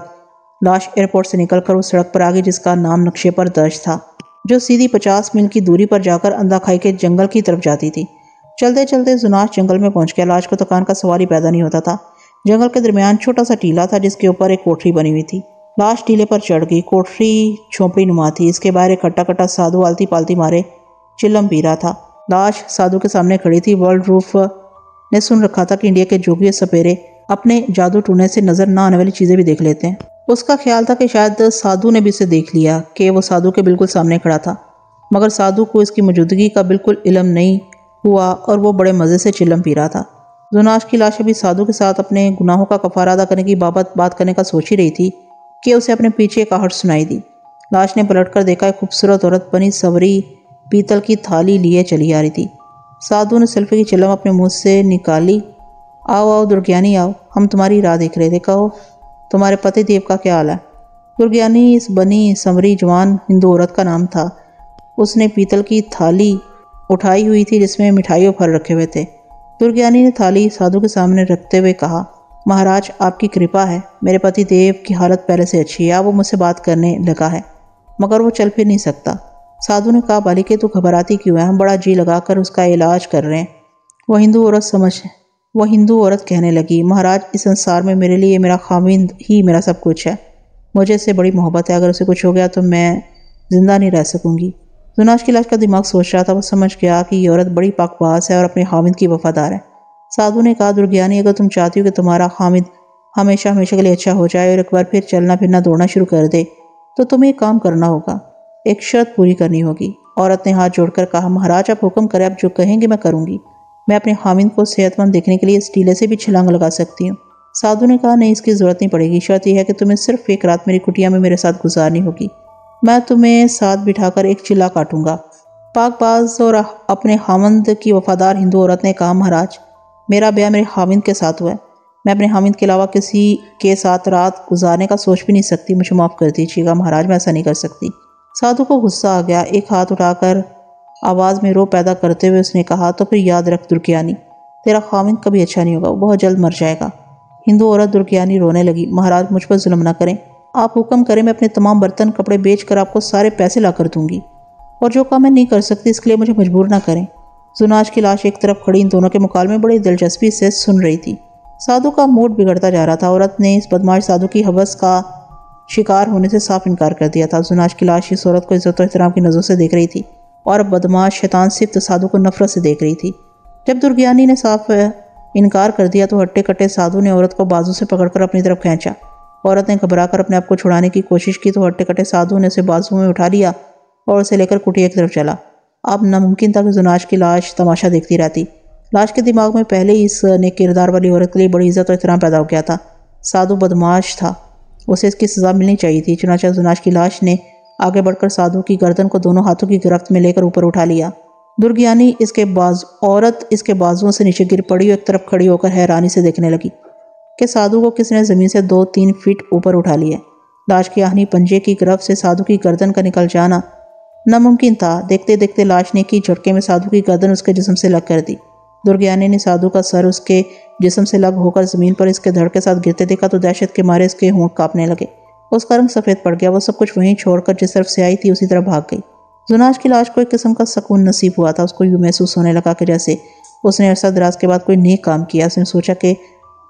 لاش ایئرپورٹ سے نکل کر اس سڑک پر آگئی جس کا نام نقشے پر درج تھا، جو سیدھی 50 میل کی دوری پر جا کر اندھا کھائی کے جنگل کی طرف جاتی تھی۔ چلتے چلتے زناش جنگل میں پہنچ گیا۔ لاش کو تکان کا سوال ہی پیدا نہیں ہوتا تھا۔ جنگل کے درمیان چھوٹا سا ٹیلہ تھا جس کے اوپر ایک کوٹری بنی ہوئی تھی۔ لاش ٹیلے پر چڑھ گئی۔ کوٹری چھوپڑی نما تھی۔ اس کے باہر ایک ہٹا کٹا سادھو آلتی پالتی مارے چلم پی رہا تھا۔ لاش سادھو کے سامنے کھڑی تھی۔ ورلڈ روف نے سن رکھا تھا کہ انڈیا کے جوگی سپیرے اپنے جادو ٹونے سے نظر نہ آنے والی چیزیں بھی دیکھ لیتے ہیں۔ اس کا خیال تھا کہ شاید سادھو نے بھی اسے دیکھ لیا کہ وہ سادھو کے بالکل سامنے کھڑا تھا۔ مگر سادھو کو اس کی موجودگی کا بالکل علم نہیں ہوا اور وہ بڑے مزے سے چلم پی رہا تھا۔ زناش کی لاش ابھی سادھو کے ساتھ اپنے گناہوں کا کفارہ ادا کرنے کی بابت بات کرنے کا سوچ ہی رہی تھی کہ اسے اپنے پیچھے ایک آہٹ سنائی دی۔ لاش نے پلٹ کر دیکھا، ایک خوبصورت عورت بنی سوری پیتل کی تھالی لیے چلی آ رہی تھی۔ سادھو نے سلفے کی چلم اپنے منہ سے نکالی۔ آؤ آؤ درگیانی آؤ، ہم تمہاری راہ دیکھ رہے تھے، کہو تمہارے پتی دیو کا کیا حال ہے؟ درگیانی اس بنی سمری جوان ہندو عورت کا نام تھا۔ اس نے پیتل کی تھالی اٹھائی ہوئی تھی جس میں مٹھائی و پھل رکھے ہوئے تھے۔ درگیانی نے تھالی سادھو کے سامنے رکھتے ہوئے کہا، مہاراج آپ کی کرپا ہے، میرے پتی دیو کی حالت پہلے سے اچھی ہے، اب وہ مجھ سے بات کرنے لگا ہے مگر وہ چل پھر نہیں سکتا۔ سادھو نے کہا، بالکے تو گھبراتی کیوں ہے، ہم بڑا جی لگا کر اس کا علاج کر رہے ہیں۔ وہ ہندو عورت کہنے لگی، مہاراج اس سنسار میں میرے لیے میرا خاوند ہی میرا سب کچھ ہے، مجھے اس سے بڑی محبت ہے، اگر اسے کچھ ہو گیا تو میں زندہ نہیں رہ سکوں گی۔ زناش کی لاش کا دماغ سوچ رہا تھا، وہ سمجھ گیا کہ یہ عورت بڑی پاک باز ہے اور اپنے خاوند کی وفادار ہے۔ سادھو نے کہا، درگیانی اگر تم چاہتی ہو کہ تمہارا خاوند ہمیشہ کے لیے اچھا ہو جائے اور ایک بار پھر چلنا پھرنا دوڑنا شروع کر دے تو تمہیں ایک کام کرنا ہوگا، ایک شرط پوری کرنی ہوگی۔ عورت نے ہاتھ جوڑ کر کہا، مہاراج آپ حکم کریں، آپ جو کہیں گے میں کروں گی، میں اپنے خاوند کو صحت مند دیکھنے کے لیے اس ٹیلے سے بھی چھلانگ لگا سکتی ہوں۔ سادھو نے کہا، نہیں اس کی ضرورت نہیں پڑے گی، شرط یہ ہے کہ تمہیں صرف ایک رات میری کٹیا میں میرے ساتھ گزارنی ہوگی، میں تمہیں ساتھ بٹھا کر ایک چلا کاٹوں گا۔ پاک باز اور اپنے خاوند کی وفادار ہندو عورت نے کہا، مہاراج میرا بیاہ میرے خاوند کے ساتھ ہوا ہے، میں اپنے خاوند کے علاوہ کسی کے ساتھ رات گزارنے کا سوچ بھی نہیں سکتی، مجھے معاف کر دیجیے گا مہاراج، میں ایسا نہیں کر سکتی۔ سادھو کو غصہ آ گیا، ایک ہاتھ اٹھا کر آواز میں رو پیدا کرتے ہوئے اس نے کہا، تو پھر یاد رکھ درگیانی، تیرا خاوند کبھی اچھا نہیں ہوگا، وہ بہت جلد مر جائے گا۔ ہندو عورت درگیانی رونے لگی، مہاراج مجھ پر ظلم نہ کریں، آپ حکم کریں، میں اپنے تمام برتن کپڑے بیچ کر آپ کو سارے پیسے لا کر دوں گی، اور جو کام میں نہیں کر سکتی اس کے لیے مجھے مجبور نہ کریں۔ زناش کی لاش ایک طرف کھڑی ان دونوں کے مکالمے بڑی دلچسپی سے سن رہی تھی۔ سادھو کا موڈ بگڑتا جا رہا تھا، عورت نے اس بدماش سادھو کی ہوس کا شکار ہونے سے صاف انکار کر دیا تھا۔ زناش کی لاش اس عورت کو عزت و احترام کی نظروں سے دیکھ رہی تھی اور بدماش شیطان صفت سادھو کو نفرت سے دیکھ رہی تھی۔ جب درگیانی نے صاف انکار کر دیا تو ہٹے کٹے سادھو نے عورت کو بازو سے پکڑ کر اپنی طرف کھینچا۔ عورت نے گھبرا کر اپنے آپ کو چھڑانے کی کوشش کی تو ہٹے کٹے سادھو نے اسے بازو میں اٹھا لیا اور اسے لے کر کٹیا کی طرف چلا۔ اب ناممکن تھا کہ زناش کی لاش تماشا دیکھتی رہتی۔ لاش کے دماغ میں پہلے ہی اس نیک کردار والی عورت کے لیے بڑی عزت و احترام پیدا ہو گیا تھا۔ سادھو بدماش تھا، اسے اس کی سزا ملنی چاہیے تھی۔ چنانچہ زناش کی لاش نے آگے بڑھ کر سادھو کی گردن کو دونوں ہاتھوں کی گرفت میں لے کر اوپر اٹھا لیا۔ درگیانی عورت اس کے بازوؤں سے نیچے گر پڑی اور ایک طرف کھڑی ہو کر حیرانی سے دیکھنے لگی کہ سادھو کو کس نے زمین سے 2-3 فٹ اوپر اٹھا لیا۔ لاش کے آہنی پنجے کی گرفت سے سادھو کی گردن کا نکل جانا ناممکن تھا۔ دیکھتے دیکھتے لاش نے کی جھٹکے میں سادھو کی گردن اس کے جسم سے لگ کر دی۔ درگیانی نے سادھو کا سر اس کے جسم سے لگ ہو کر زمین پر اس کے دھڑ کے ساتھ گرتے دیکھا تو دہشت کے مارے اس کے ہونٹ کانپنے لگے۔ اس کا رنگ سفید پڑ گیا، وہ سب کچھ وہیں چھوڑ کر جس طرف سے آئی تھی اسی طرف بھاگ گئی۔ زناش کی لاش کو ایک قسم کا سکون نصیب ہوا تھا، اس کو یوں محسوس ہونے لگا کہ جیسے اس نے عرصہ دراز کے بعد کوئی نیک کام کیا۔ اس نے سوچا کہ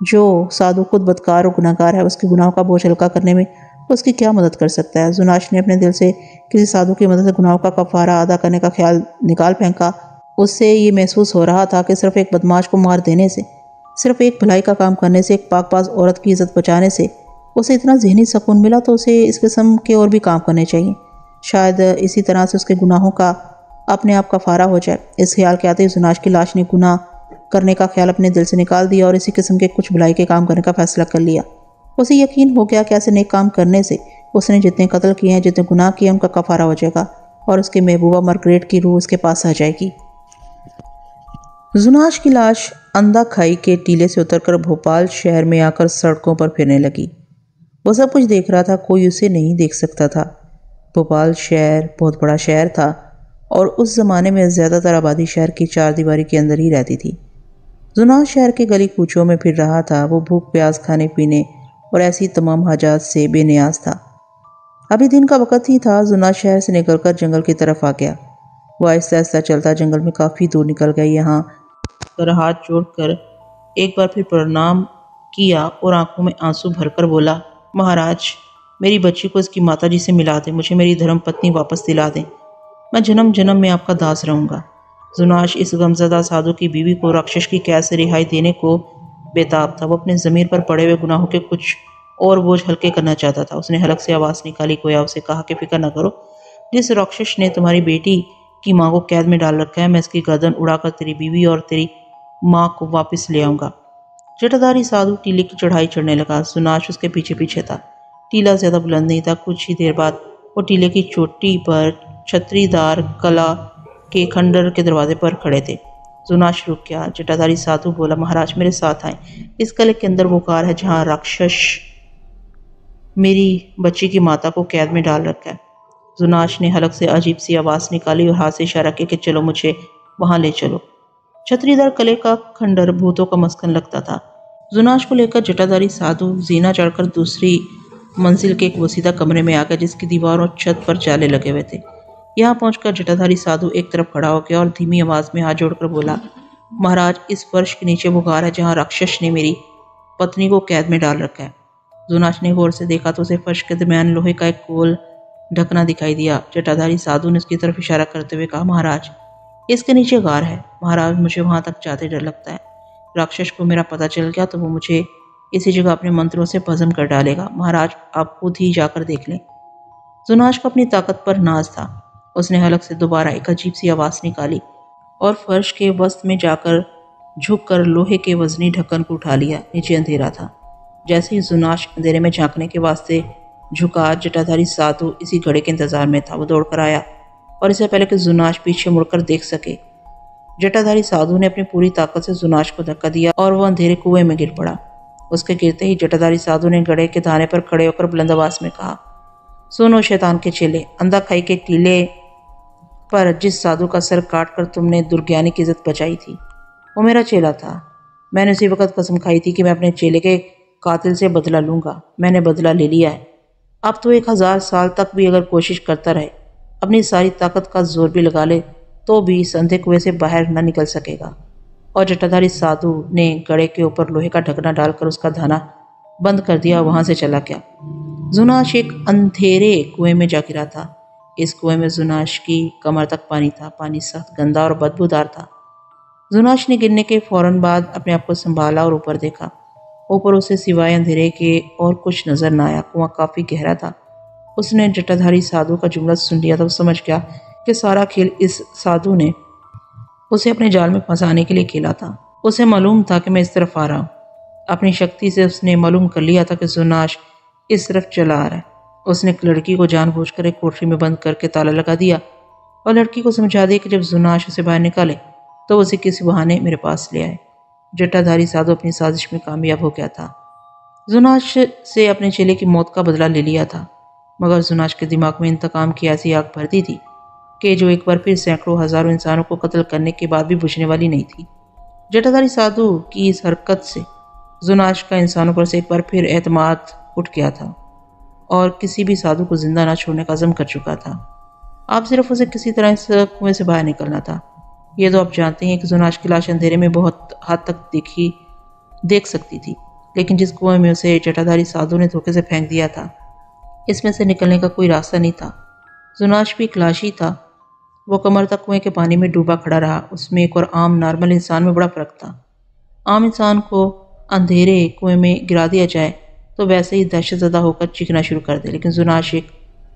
جو سادھو خود بدکار اور گناہگار ہے، اس کے گناہوں کا بوجھ ہلکا کرنے میں اس کی کیا مدد کر سکتا ہے۔ زناش نے اپنے دل سے کسی سادھو کی مدد سے گناہوں کا کفارہ ادا کرنے کا خیال نکال پھینکا۔ اس سے یہ محسوس ہو رہا تھا کہ صرف ایک بدماش کو مار دینے سے، صرف ایک بھلائی کا کام کرنے سے، ایک پاک باز عورت کی عزت بچانے سے اسے اتنا ذہنی سکون ملا تو اسے اس قسم کے اور بھی کام کرنے چاہیے، شاید اسی طرح سے اس کے گناہوں کا اپنے آپ کفارہ ہو جائے۔ اس خیال کے آتے ہی زناش کی لاش نے گناہ کرنے کا خیال اپنے دل سے نکال دیا اور اسی قسم کے کچھ بھلائی کے کام کرنے کا فیصلہ کر لیا۔ اسے یقین ہو گیا کہ ایسے نیک کام کرنے سے اس نے جتنے قتل کیے ہیں، جتنے گناہ کیے ہیں، ان کا کفارہ ہو جائے گا اور اس کے محبوبہ مارگریٹ کی روح اس کے پاس آ جائے گی۔ زناش کی لاش اندھا کھائی کے ٹیلے سے اتر کر بھوپال شہر میں آ کر سڑکوں پر پھرنے لگی۔ وہ سب کچھ دیکھ رہا تھا، کوئی اسے نہیں دیکھ سکتا تھا۔ بھوپال شہر بہت بڑا شہر تھا اور اس زمانے میں زیادہ تر آبادی شہر کی 4 دیواری کے اندر ہی رہتی تھی۔ زناش شہر کے گلی کوچوں میں پھر رہا تھا، وہ بھوک پیاس، کھانے پینے اور ایسی تمام حاجات سے بے نیاز تھا۔ ابھی دن کا وقت ہی تھا، زناش شہر سے نکل کر جنگل کی طرف آ گیا۔ وہ آہستہ آہستہ چلتا جنگل میں کافی دور نکل گیا، یہاں پر ہاتھ جوڑ کر ایک بار پھر پرنام کیا اور آنکھوں میں آنسو بھر کر بولا، مہاراج میری بچی کو اس کی ماتا جی سے ملا دیں، مجھے میری دھرم پتنی واپس دلا دیں، میں جنم جنم میں آپ کا داس رہوں گا۔ زناش اس غمزدہ سادھو کی بیوی کو راکشس کی قید سے رہائی دینے کو بےتاب تھا۔ وہ اپنے ضمیر پر پڑے ہوئے گناہوں کے کچھ اور بوجھ ہلکے کرنا چاہتا تھا۔ اس نے حلق سے آواز نکالی، گویا اسے کہا کہ فکر نہ کرو، جس راکشش نے تمہاری بیٹی کی ماں کو قید میں ڈال رکھا ہے، میں اس کی گردن اڑا کر تیری بیوی اور تیری ماں کو واپس لے آؤں گا۔ جٹادھاری سادھو ٹیلے کی چڑھائی چڑھنے لگا۔ زناش اس کے پیچھے پیچھے تھا۔ ٹیلا زیادہ بلند نہیں تھا۔ کچھ ہی دیر بعد وہ ٹیلے کی چوٹی پر چھتری دار قلعہ کے کھنڈر کے دروازے پر کھڑے تھے۔ زناش رک گیا۔ جٹادھاری سادھو بولا، مہاراج میرے ساتھ آئیں۔ اس قلعے کے اندر وہ غار ہے جہاں راکشش میری بچی کی ماتا کو قید میں ڈال رکھا ہے۔ زناش نے حلق سے عجیب سی آواز نکالی اور ہاتھ سے اشارہ کیا کہ چلو، مجھے وہاں لے چلو۔ چھتری دار قلعے کا کھنڈر بھوتوں کا مسکن لگتا تھا۔ زناش کو لے کر جٹادھاری سادھو زینہ چڑھ کر دوسری منزل کے ایک وسیدہ کمرے میں آ گیا جس کی دیواروں اور چھت پر جالے لگے ہوئے تھے۔ یہاں پہنچ کر جٹادھاری سادھو ایک طرف کھڑا ہو گیا اور دھیمی آواز میں ہاتھ جوڑ کر بولا، مہاراج اس فرش کے نیچے وہ غار ہے جہاں راکشش نے میری پتنی کو قید میں ڈال رکھا ہے۔ زناش نے غور سے دیکھا تو اسے فرش کے درمیان لوہے کا ایک گول ڈھکنا دکھائی دیا۔ جٹادھاری سادھو نے اس کی طرف اشارہ کرتے ہوئے کہا، مہاراج اس کے نیچے غار ہے۔ مہاراج مجھے وہاں تک جاتے ڈر لگتا ہے۔ راکشش کو میرا پتہ چل گیا تو وہ مجھے اسی جگہ اپنے منتروں سے بھسم کر ڈالے گا۔ مہاراج آپ خود ہی جا کر دیکھ لیں۔ زناش کو اپنی طاقت پر ناز تھا۔ اس نے حلق سے دوبارہ ایک عجیب سی آواز نکالی اور فرش کے وسط میں جا کر جھک کر لوہے کے وزنی ڈھکن کو اٹھا لیا۔ نیچے اندھیرا تھا۔ جیسے ہی زناش اندھیرے میں جھانکنے کے واسطے جھکا، جٹادھاری سادھو اسی گھڑی کے انتظار میں تھا۔ وہ دوڑ کر آیا اور اسے پہلے کہ زناش پیچھے مڑ کر دیکھ سکے، جٹادھاری سادھو نے اپنی پوری طاقت سے زناش کو دھکا دیا اور وہ اندھیرے کنویں میں گر پڑا۔ اس کے گرتے ہی جٹادھاری سادھو نے گڑھے کے دھانے پر کھڑے ہو کر بلند آواز میں کہا، سنو شیطان کے چیلے، اندھا کھائی کے ٹیلے پر جس سادھو کا سر کاٹ کر تم نے درگیانی کی عزت بچائی تھی، وہ میرا چیلا تھا۔ میں نے اسی وقت قسم کھائی تھی کہ میں اپنے چیلے کے قاتل سے بدلہ لوں گا۔ میں نے بدلہ لے لیا ہے۔ اب تو 1000 سال تک بھی اگر کوشش کرتا رہے، اپنی ساری طاقت کا زور بھی لگا لے، تو بھی اس اندھے کنویں سے باہر نہ نکل سکے گا۔ اور جٹادھاری سادھو نے گڑھے کے اوپر لوہے کا ڈھکنا ڈال کر اس کا دھانا بند کر دیا اور وہاں سے چلا گیا۔ زناش ایک اندھیرے کنویں میں جا گرا تھا۔ اس کنویں میں زناش کی کمر تک پانی تھا۔ پانی سخت گندا اور بدبودار تھا۔ زناش نے گرنے کے فوراً بعد اپنے آپ کو سنبھالا اور اوپر دیکھا۔ اوپر اسے سوائے اندھیرے کے اور کچھ نظر نہ آیا۔ کنواں کافی گہرا تھا۔ اس نے جٹادھاری سادھو کا جملہ سن لیا تو وہ سمجھ گیا کہ سارا کھیل اس سادھو نے اسے اپنے جال میں پھنسانے کے لیے کھیلا تھا۔ اسے معلوم تھا کہ میں اس طرف آ رہا ہوں۔ اپنی شکتی سے اس نے معلوم کر لیا تھا کہ زناش اس طرف چلا آ رہا ہے۔ اس نے ایک لڑکی کو جان بوجھ کر ایک کوٹری میں بند کر کے تالا لگا دیا اور لڑکی کو سمجھا دیا کہ جب زناش اسے باہر نکالے تو اسے کسی بہانے میرے پاس لے آئے۔ جٹادھاری سادھو اپنی سازش میں کامیاب ہو گیا تھا۔ زناش سے اپنے چیلے کی موت کا بدلہ لے لیا تھا، مگر زناش کے دماغ میں انتقام کی ایسی آگ بھرتی تھی کہ جو ایک بار پھر سینکڑوں ہزاروں انسانوں کو قتل کرنے کے بعد بھی بجھنے والی نہیں تھی۔ جٹادھاری سادھو کی اس حرکت سے زناش کا انسانوں پر سے ایک بار پھر اعتماد اٹھ گیا تھا اور کسی بھی سادھو کو زندہ نہ چھوڑنے کا عزم کر چکا تھا۔ اب صرف اسے کسی طرح اس کنویں سے باہر نکلنا تھا۔ یہ تو آپ جانتے ہیں کہ زناش کی لاش اندھیرے میں بہت حد تک دیکھ سکتی تھی، لیکن جس کنویں میں اسے جٹادھاری سادھو نے دھوکے سے پھینک دیا تھا، اس میں سے نکلنے کا کوئی راستہ نہیں تھا۔ زناش بھی ایک لاش ہی تھا۔ وہ کمر تک کنویں کے پانی میں ڈوبا کھڑا رہا۔ اس میں ایک اور عام نارمل انسان میں بڑا فرق تھا۔ عام انسان کو اندھیرے کنویں میں گرا دیا جائے تو ویسے ہی دہشت زدہ ہو کر چیخنا شروع کر دے، لیکن زناش ایک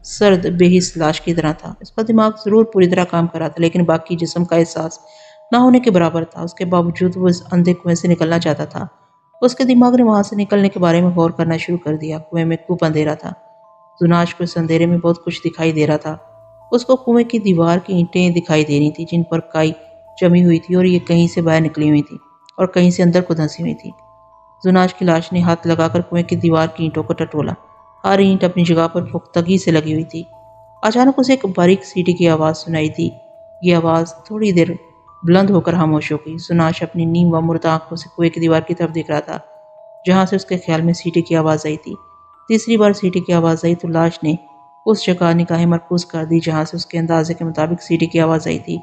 سرد بے حس لاش کی طرح تھا۔ اس کا دماغ ضرور پوری طرح کام کر رہا تھا، لیکن باقی جسم کا احساس نہ ہونے کے برابر تھا۔ اس کے باوجود وہ اس اندھے کنویں سے نکلنا چاہتا تھا۔ اس کے دماغ نے وہاں سے نکلنے کے بارے میں غور کرنا شروع کر دیا۔ کنویں میں خوب اندھیرا تھا۔ زناش کو اس اندھیرے میں بہت کچھ دکھائی دے رہا تھا۔ اس کو کنویں کی دیوار کی اینٹیں دکھائی دے رہی تھیں جن پر کائی جمی ہوئی تھی اور یہ کہیں سے باہر نکلی ہوئی تھی اور کہیں سے اندر کو دھنسی ہوئی تھی۔ زناش کی لاش نے ہاتھ لگا کر کنویں کی دیوار کی اینٹوں کو ٹٹولا۔ ہر اینٹ اپنی جگہ پر پختگی سے لگی ہوئی تھی۔ اچانک اسے ایک باریک سیٹی کی آواز سنائی دی۔ یہ آواز تھوڑی دیر بلند ہو کر خاموش ہو گئی۔ زناش اپنی نیم و مردہ آنکھوں سے کنویں کی دیوار کی طرف دیکھ رہا تھا جہاں سے اس کے خیال میں سیٹی کی آواز آئی تھی۔ تیسری بار سیٹی کی آواز آئی تو لاش نے اس جگہ نگاہیں مرکوز کر دی جہاں سے اس کے اندازے کے مطابق سیٹی کی آواز آئی تھی۔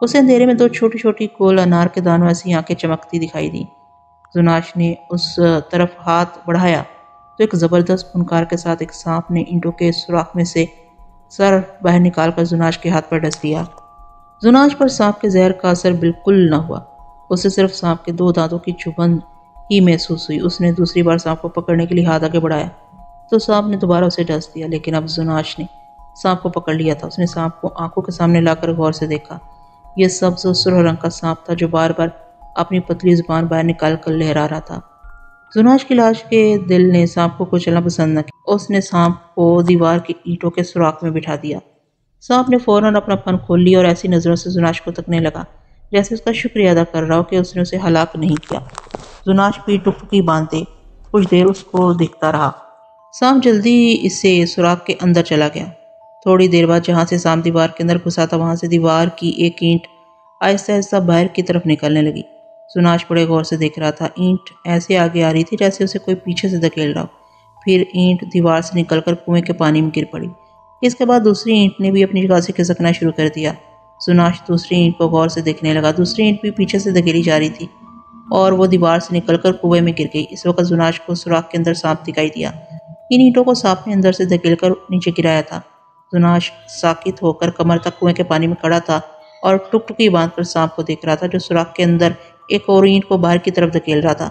اسے اندھیرے میں دو چھوٹی چھوٹی گول انار کے دانوں ایسی آنکھیں چمکتی دکھائی دیں۔ زناش نے اس طرف ہاتھ بڑھایا تو ایک زبردست پھنکار کے ساتھ ایک سانپ نے اینٹوں کے سوراخ میں سے سر باہر نکال کر زناش کے ہاتھ پر ڈس دیا۔ زناش پر سانپ کے زہر کا اثر بالکل نہ ہوا۔ اسے صرف سانپ کے 2 دانتوں کی چبھن ہی محسوس ہوئی۔ اس نے دوسری بار سانپ کو پکڑنے کے لیے ہاتھ آگے بڑھایا تو سانپ نے دوبارہ اسے ڈس دیا، لیکن اب زناش نے سانپ کو پکڑ لیا تھا۔ اس نے سانپ کو آنکھوں کے سامنے لا کر غور سے دیکھا۔ یہ سبز و سرخ رنگ کا سانپ تھا جو بار بار اپنی پتلی زبان باہر نکال کر لہرا رہا تھا۔ زناش کی لاش کے دل نے سانپ کو کچلنا پسند نہ کیا۔ اس نے سانپ کو دیوار کی اینٹوں کے سوراخ میں بٹھا دیا۔ سانپ نے فوراً اپنا پن کھول لیا اور ایسی نظروں سے زناش کو تکنے لگا جیسے اس کا شکریہ ادا کر رہا ہو کہ اس نے اسے ہلاک نہیں کیا۔ زناش بھی ٹکٹکی باندھے کچھ دیر اس کو دیکھتا رہا۔ سانپ جلدی اسے سوراخ کے اندر چلا گیا۔ تھوڑی دیر بعد جہاں سے سانپ دیوار کے اندر گھسا تھا وہاں سے دیوار کی ایک اینٹ آہستہ آہستہ باہر کی طرف نکلنے لگی۔ زناش بڑے غور سے دیکھ رہا تھا۔ اینٹ ایسے آگے آ رہی تھی جیسے اسے کوئی پیچھے سے دھکیل رہا ہو۔ پھر اینٹ دیوار سے نکل کر کنویں کے پانی میں گر پڑی۔ اس کے بعد دوسری اینٹ نے بھی اپنی جگہ سے کھسکنا شروع کر دیا۔ زناش دوسری اینٹ کو غور سے دیکھنے لگا۔ دوسری اینٹ بھی پیچھے سے دھکیلی جا رہی تھی اور وہ دیوار سے نکل کر کنویں میں گر گئی۔ اس وقت زناش کو سوراخ کے اندر سانپ دکھائی دیا۔ ان اینٹوں کو سانپ نے اندر سے دھکیل کر نیچے گرایا تھا۔ زناش ساکت ہو کر کمر تک کنویں کے پانی میں کھڑا تھا اور ٹکٹکی باندھ کر سانپ کو دیکھ رہا تھا جو سوراخ کے اندر ایک اور اینٹ کو باہر کی طرف دھکیل رہا تھا۔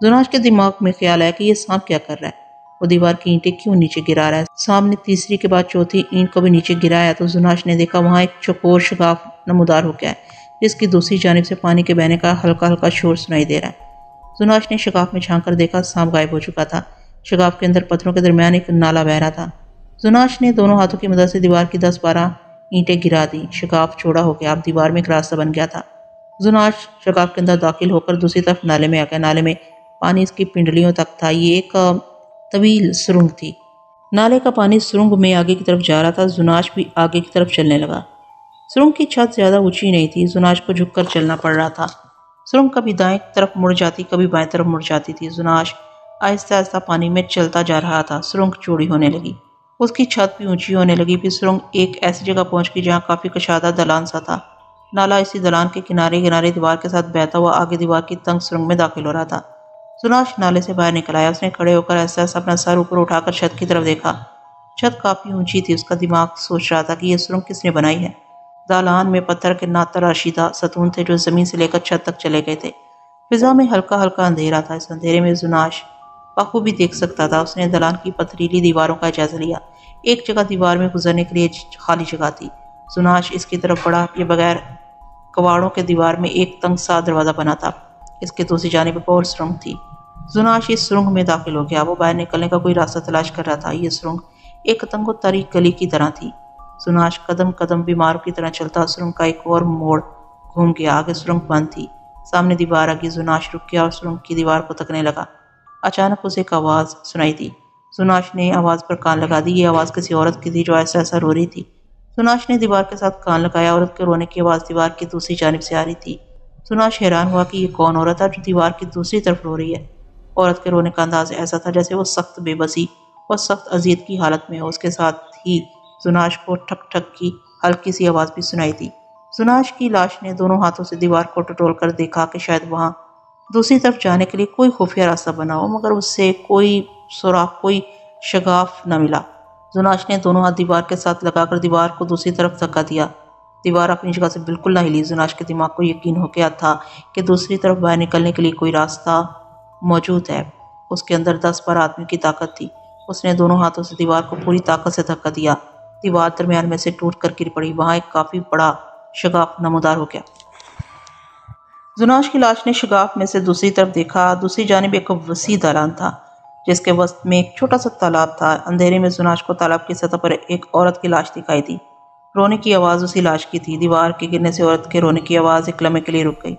زناش کے دماغ میں خیال آیا کہ یہ سانپ کیا کر رہا ہے؟ وہ دیوار کی اینٹیں کیوں نیچے گرا رہا ہے؟ سانپ نے تیسری کے بعد چوتھی اینٹ کو بھی نیچے گرایا تو زناش نے دیکھا وہاں ایک چوکور شگاف نمودار ہو گیا ہے جس کی دوسری جانب سے پانی کے بہنے کا ہلکا ہلکا شور سنائی دے رہا ہے۔ زناش نے شگاف میں جھانک کر دیکھا، سانپ غائب ہو چکا تھا۔ شگاف کے اندر پتھروں کے درمیان ایک نالا بہہ رہا تھا۔ زناش نے دونوں ہاتھوں کی مدد سے دیوار کی 10-12 اینٹیں گرا دیں۔ شگاف چوڑا ہو گیا، اب دیوار میں ایک راستہ بن گیا تھا۔ زناش شگاف کے اندر داخل ہو کر دوسری طرف نالے میں آ گیا۔ نالے میں پانی اس کی پنڈلیوں تک تھا۔ یہ ایک طویل سرنگ تھی۔ نالے کا پانی سرنگ میں آگے کی طرف جا رہا تھا۔ زناش بھی آگے کی طرف چلنے لگا۔ سرنگ کی چھت زیادہ اونچی نہیں تھی۔ زناش کو جھک کر چلنا پڑ رہا تھا۔ سرنگ کبھی دائیں طرف مڑ جاتی، کبھی بائیں طرف مڑ جاتی تھی۔ زناش آہستہ آہستہ پانی میں چلتا جا رہا تھا۔ سرنگ چوڑی ہونے لگی، اس کی چھت بھی اونچی ہونے لگی۔ پھر سرنگ ایک ایسی جگہ پہنچ گئی جہاں کافی کشادہ دلان سا تھا۔ نالا اسی دلان کے کنارے کنارے دیوار کے ساتھ بہتا ہوا آگے دیوار کی تنگ سرنگ میں داخل ہو رہا تھا۔ زناش نالے سے باہر نکل آیا۔ اس نے کھڑے ہو کر ایسا ایسا اپنا سر اوپر اٹھا کر چھت کی طرف دیکھا۔ چھت کافی اونچی تھی۔ اس کا دماغ سوچ رہا تھا کہ یہ سرنگ کس نے بنائی ہے۔ دالان میں پتھر کے ناتراشیدہ ستون تھے جو زمین سے لے کر چھت تک چلے گئے تھے۔ فضا میں ہلکا ہلکا اندھیرا تھا۔ اس اندھیرے میں زناش بخوبی دیکھ سکتا تھا۔ اس نے دالان کی پتھریلی دیواروں کا جائزہ لیا۔ ایک جگہ دیوار میں گزرنے کے لیے خالی جگہ تھی۔ زناش اس کی طرف بڑھا۔ یہ بغیر کواڑوں کے دیوار میں ایک تنگ سا دروازہ بنا تھا۔ اس کے دوسری جانب ایک اور سرنگ تھی۔ زناش اس سرنگ میں داخل ہو گیا۔ وہ باہر نکلنے کا کوئی راستہ تلاش کر رہا تھا۔ یہ سرنگ ایک تنگ و تاریک گلی کی طرح تھی۔ زناش قدم قدم بیماروں کی طرح چلتا سرنگ کا ایک اور موڑ گھوم گیا۔ آگے سرنگ بند تھی، سامنے دیوار آگی۔ زناش رک گیا اور سرنگ کی دیوار کو تکنے لگا۔ اچانک اسے ایک آواز سنائی دی۔ زناش نے آواز پر کان لگا دی۔ یہ آواز کسی عورت کی تھی جو ایسا ایسا رو رہی تھی۔ زناش نے دیوار کے ساتھ کان لگایا۔ عورت کے رونے کی آواز دیوار کی دوسری جانب سے آ رہی تھی۔ زناش حیران ہوا کہ یہ کون عورت ہے جو دیوار کی دوسری طرف رو رہی ہے۔ عورت کے رونے کا انداز ایسا تھا جیسے وہ سخت بے بسی اور سخت اذیت کی حالت میں ہو۔ اس کے ساتھ ہی زناش کو ٹھک ٹھک کی ہلکی سی آواز بھی سنائی دی۔ زناش کی لاش نے دونوں ہاتھوں سے دیوار کو ٹٹول کر دیکھا کہ شاید وہاں دوسری طرف جانے کے لیے کوئی خفیہ راستہ بنا ہو، مگر اس سے کوئی سوراخ، کوئی شگاف نہ ملا۔ زناش نے دونوں ہاتھ دیوار کے ساتھ لگا کر دیوار کو دوسری طرف دھکا دیا۔ دیوار اپنی جگہ سے بالکل نہ ہلی۔ زناش کے دماغ کو یقین ہو گیا تھا کہ دوسری طرف باہر نکلنے کے لیے کوئی راستہ موجود ہے۔ اس کے اندر 10-12 آدمی کی طاقت تھی۔ اس نے دونوں ہاتھوں سے دیوار کو پوری طاقت سے دھکا دیا۔ دیوار درمیان میں سے ٹوٹ کر گر پڑی۔ وہاں ایک کافی بڑا شگاف نمودار ہو گیا۔ زناش کی لاش نے شگاف میں سے دوسری طرف دیکھا۔ دوسری جانب ایک وسیع دالان تھا جس کے وسط میں ایک چھوٹا سا تالاب تھا۔ اندھیرے میں زناش کو تالاب کی سطح پر ایک عورت کی لاش دکھائی دی۔ رونے کی آواز اسی لاش کی تھی۔ دیوار کے گرنے سے عورت کے رونے کی آواز ایک لمحے کے لیے رک گئی۔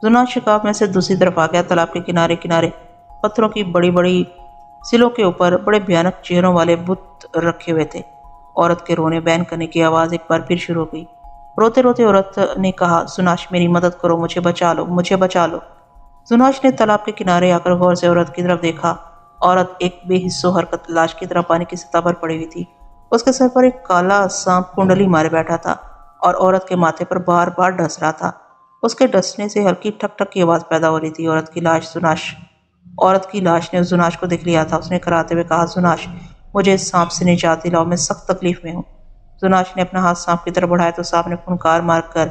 زناش شگاف میں سے دوسری طرف آ گیا۔ تالاب کے کنارے کنارے پتھروں کی بڑی بڑی سلوں کے اوپر بڑے بھیانک چہروں والے بت رکھے ہوئے تھے۔ عورت کے رونے بین کرنے کی آواز ایک بار پھر شروع ہو گئی۔ روتے روتے عورت نے کہا، زناش میری مدد کرو، مجھے بچا لو، مجھے بچا لو۔ زناش نے تالاب کے کنارے آ کر غور سے عورت کی طرف دیکھا۔ عورت ایک بے حس و حرکت لاش کی طرح پانی کی سطح پر پڑی ہوئی تھی۔ اس کے سر پر ایک کالا سانپ کنڈلی مارے بیٹھا تھا اور عورت کے ماتھے پر بار بار ڈس رہا تھا۔ اس کے ڈسنے سے ہلکی ٹھک ٹھک کی آواز پیدا ہو رہی تھی۔ عورت کی لاش نے زناش کو دیکھ لیا تھا۔ اس نے کراتے ہوئے کہا، زناش مجھے اس سانپ سے نجات دلاؤ، میں سخت تکلیف میں ہوں۔ زناش نے اپنا ہاتھ سانپ کی طرف بڑھایا تو سانپ نے پھنکار مار کر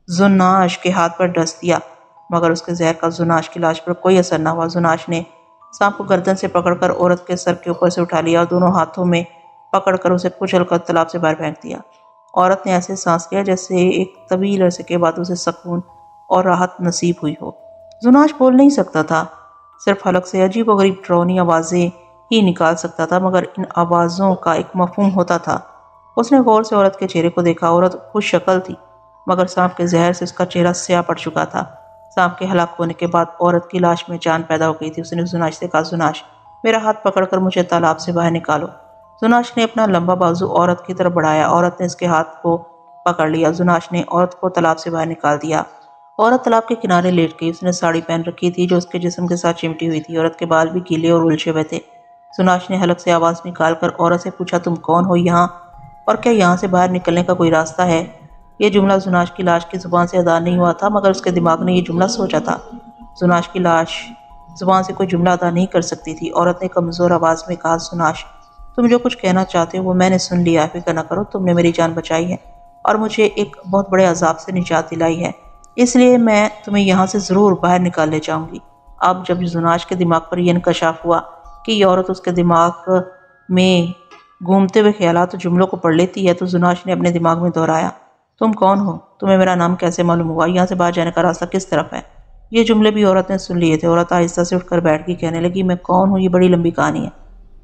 زناش کے ہاتھ پر ڈس دیا، مگر اس کے زہر کا زناش کی لاش پر کوئی اثر نہ ہوا۔ زناش نے سانپ کو گردن سے پکڑ کر عورت کے سر کے اوپر سے اٹھا لیا اور دونوں ہاتھوں میں پکڑ کر اسے کچل کر تالاب سے باہر پھینک دیا۔ عورت نے ایسے سانس لیا جیسے ایک طویل عرصے کے بعد اسے سکون اور راحت نصیب ہوئی ہو۔ زناش بول نہیں سکتا تھا، صرف حلق سے عجیب و غریب ڈراؤنی آوازیں ہی نکال سکتا تھا، مگر ان آوازوں کا ایک مفہوم ہوتا تھا۔ اس نے غور سے عورت کے چہرے کو دیکھا۔ عورت خوش شکل تھی، مگر سانپ کے زہر سے اس کا چہرہ سیاہ پڑ چکا تھا۔ سانپ کے ہلاک ہونے کے بعد عورت کی لاش میں جان پیدا ہو گئی تھی۔ اس نے زناش سے کہا، زناش، میرا ہاتھ پکڑ کر مجھے تالاب سے باہر نکالو۔ زناش نے اپنا لمبا بازو عورت کی طرف بڑھایا۔ عورت نے اس کے ہاتھ کو پکڑ لیا۔ زناش نے عورت کو تالاب سے باہر نکال دیا۔ عورت تالاب کے کنارے لیٹ گئی۔ اس نے ساڑی پہن رکھی تھی جو اس کے جسم کے ساتھ چمٹی ہوئی تھی۔ عورت کے بال بھی گیلے اور الجھے ہوئے تھے۔ زناش نے حلق سے آواز نکال کر عورت سے پوچھا، تم کون ہو یہاں، اور کیا یہاں سے باہر نکلنے کا کوئی راستہ ہے؟ یہ جملہ زناش کی لاش کی زبان سے ادا نہیں ہوا تھا، مگر اس کے دماغ نے یہ جملہ سوچا تھا۔ زناش کی لاش زبان سے کوئی جملہ ادا نہیں کر سکتی تھی۔ عورت نے کمزور آواز میں کہا، زناش، تم جو کچھ کہنا چاہتے ہو وہ میں نے سن لیا، فکر نہ کرو، تم نے میری جان بچائی ہے اور مجھے ایک بہت بڑے عذاب سے نجات دلائی ہے، اس لیے میں تمہیں یہاں سے ضرور باہر نکال لے جاؤں گی۔ اب جب زناش کے دماغ پر یہ انکشاف ہوا کہ یہ عورت اس کے دماغ میں گھومتے ہوئے خیالات و جملوں کو پڑھ لیتی ہے، تو زناش نے اپنے دماغ میں دہرایا، تم کون ہو؟ تمہیں میرا نام کیسے معلوم ہوا؟ یہاں سے باہر جانے کا راستہ کس طرف ہے؟ یہ جملے بھی عورت نے سن لیے تھے۔ عورت آہستہ سے اٹھ کر بیٹھ گئی، کہنے لگی، میں کون ہوں یہ بڑی لمبی کہانی ہے،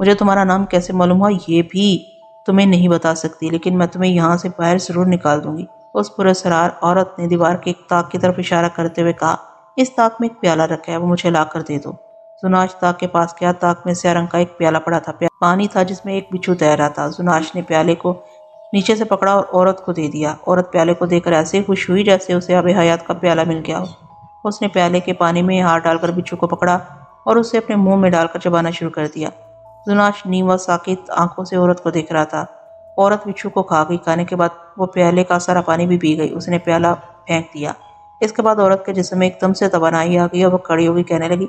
مجھے تمہارا نام کیسے معلوم ہوا یہ بھی تمہیں نہیں بتا سکتی، لیکن میں تمہیں یہاں سے باہر ضرور نکال دوں گی۔ اس پراسرار عورت نے دیوار کے ایک طاق کی طرف اشارہ کرتے ہوئے کہا، اس طاق میں ایک پیالہ رکھا ہے، وہ مجھے لا کر دے دو۔ زناش طاق کے پاس گیا۔ طاق میں سیاہ رنگ کا ایک پیالہ پڑا تھا، پانی تھا جس میں ایک بچھو تیر رہا تھا۔ زناش نے پیالے کو نیچے سے پکڑا اور عورت کو دے دیا۔ عورت پیالے کو دیکھ کر ایسے خوش ہوئی جیسے اسے آب حیات کا پیالہ مل گیا ہو۔ اس نے پیالے کے پانی میں ہاتھ ڈال کر بچھو کو پکڑا اور اسے اپنے منہ میں ڈال کر چبانا شروع کر دیا۔ زناش نیم و ساکت آنکھوں سے عورت کو دیکھ رہا تھا۔ عورت بچھو کو کھا گئی۔ کھانے کے بعد وہ پیالے کا سارا پانی بھی پی گئی۔ اس نے پیالہ پھینک دیا۔ اس کے بعد عورت کے جسم میں ایک دم سے توانائی آ گئی اور وہ کھڑی ہو گئی، کہنے لگی،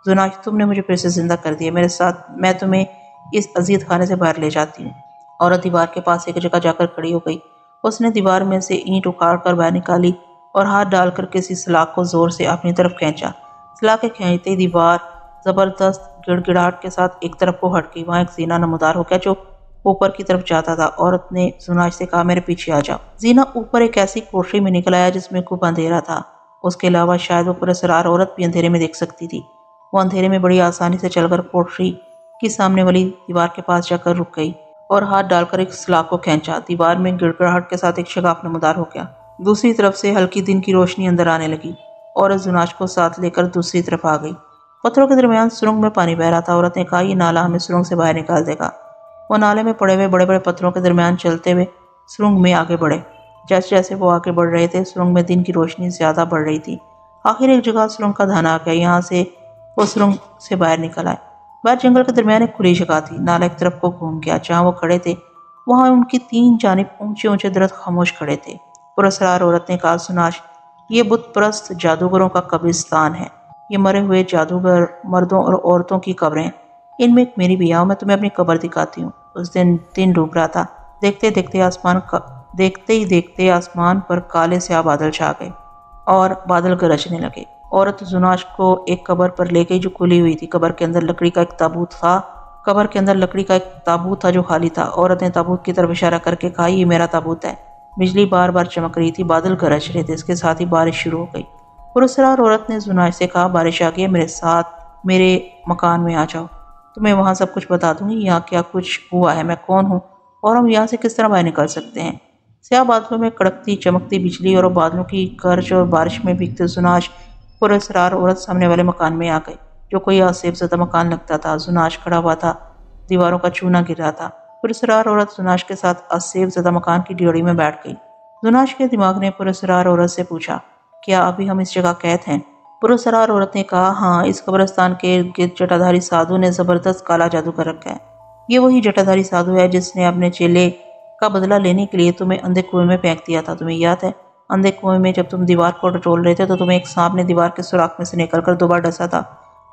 زناش، تم نے مجھے پھر سے زندہ کر دیا، میرے ساتھ میں تمہیں اس اذیت خانے سے باہر لے جاتی ہوں۔ عورت دیوار کے پاس ایک جگہ جا کر کھڑی ہو گئی۔ اس نے دیوار میں سے اینٹ اکھاڑ کر باہر نکالی اور ہاتھ ڈال کر کسی سلاخ کو زور سے اپنی طرف کھینچا۔ سلاخ کے کھینچتے ہی دیوار زبردست گڑ گڑاہٹ کے ساتھ ایک طرف کو ہٹ گئی۔ وہاں ایک زینہ نمودار ہو گیا جو اوپر کی طرف جاتا تھا۔ عورت نے زناش سے کہا، میرے پیچھے آ جاؤ۔ زینہ اوپر ایک ایسی کوٹری میں نکل آیا جس میں خوب اندھیرا تھا۔ اس کے علاوہ شاید وہ پراسرار عورت بھی اندھیرے میں دیکھ سکتی تھی۔ وہ اندھیرے میں بڑی آسانی سے چل کر کوٹری کی سامنے والی دیوار کے پاس جا کر رک گئی اور ہاتھ ڈال کر ایک سلاخ کو کھینچا۔ دیوار میں گڑگڑاہٹ کے ساتھ ایک شگاف نمودار ہو گیا۔ دوسری طرف سے ہلکی دن کی روشنی اندر آنے لگی۔ عورت زناش کو ساتھ لے کر دوسری طرف آ گئی۔ پتھروں کے درمیان سرنگ میں پانی بہہ رہا تھا۔ عورت نے کہا، یہ نالا ہمیں سرنگ سے باہر نکال دے گا۔ وہ نالے میں پڑے ہوئے بڑے بڑے پتھروں کے درمیان چلتے ہوئے سرنگ میں آگے بڑھے۔ جیسے جیسے وہ آگے بڑھ رہے تھے، سرنگ میں دن کی روشنی زیادہ بڑھ رہی تھی۔ آخر ایک جگہ سرنگ کا دھانا آ گیا۔ یہاں سے وہ سرنگ سے باہر نکل آئے۔ باہر جنگل کے درمیان ایک کھلی جگہ تھی۔ نالا ایک طرف کو گھوم گیا۔ جہاں وہ کھڑے تھے وہاں ان کی تین جانب اونچے اونچے درخت خاموش کھڑے تھے۔ پراسرار عورت نے کہا، زناش، یہ بت پرست جادوگروں کا قبرستان ہے۔ یہ مرے ہوئے جادوگر مردوں اور عورتوں کی قبریں، ان میں ایک میری بھی ہے، میں تمہیں اپنی قبر دکھاتی ہوں۔ اس دن ڈوب رہا تھا۔ دیکھتے ہی دیکھتے آسمان پر کالے سیاہ بادل چھا گئے اور بادل گرجنے لگے۔ عورت زناش کو ایک قبر پر لے گئی جو کھلی ہوئی تھی۔ قبر کے اندر لکڑی کا ایک تابوت تھا جو خالی تھا۔ عورت نے تابوت کی طرف اشارہ کر کے کہا، یہ میرا تابوت ہے۔ بجلی بار بار چمک رہی تھی، بادل گرج رہے تھے، اس کے ساتھ ہی بارش شروع ہو گئی۔ پراسرار عورت نے زناش سے کہا، بارش آ گئی ہے، میرے ساتھ میرے مکان میں آ جاؤ، تمہیں وہاں سب کچھ بتا دوں گی، یہاں کیا کچھ ہوا ہے، میں کون ہوں اور ہم یہاں سے کس طرح باہر نکل سکتے ہیں۔ سیاہ بادلوں میں کڑکتی چمکتی بجلی اور بادلوں کی گرج اور بارش میں بھیگتے زناش پراسرار عورت سامنے والے مکان میں آ گئے، جو کوئی آسیب زدہ مکان لگتا تھا۔ زناش کھڑا ہوا تھا، دیواروں کا چونا گر رہا تھا۔ پراسرار عورت زناش کے ساتھ آسیب زدہ مکان کی ڈیوڑی میں بیٹھ گئی۔ زناش کے دماغ نے پراسرار عورت سے پوچھا، کیا ابھی ہم اس جگہ قید ہیں؟ پراسرار عورت نے کہا، ہاں، اس قبرستان کے ارد گرد جٹادھاری سادھو نے زبردست کالا جادو کر رکھا ہے۔ یہ وہی جٹادھاری سادھو ہے جس نے اپنے چیلے کا بدلہ لینے کے لیے تمہیں اندھے کنویں میں پھینک دیا تھا، تمہیں یاد ہے؟ اندھے کنویں میں جب تم دیوار کو ٹٹول رہے تھے تو تمہیں ایک سانپ نے دیوار کے سوراخ میں سے نکل کر 2 بار ڈسا تھا۔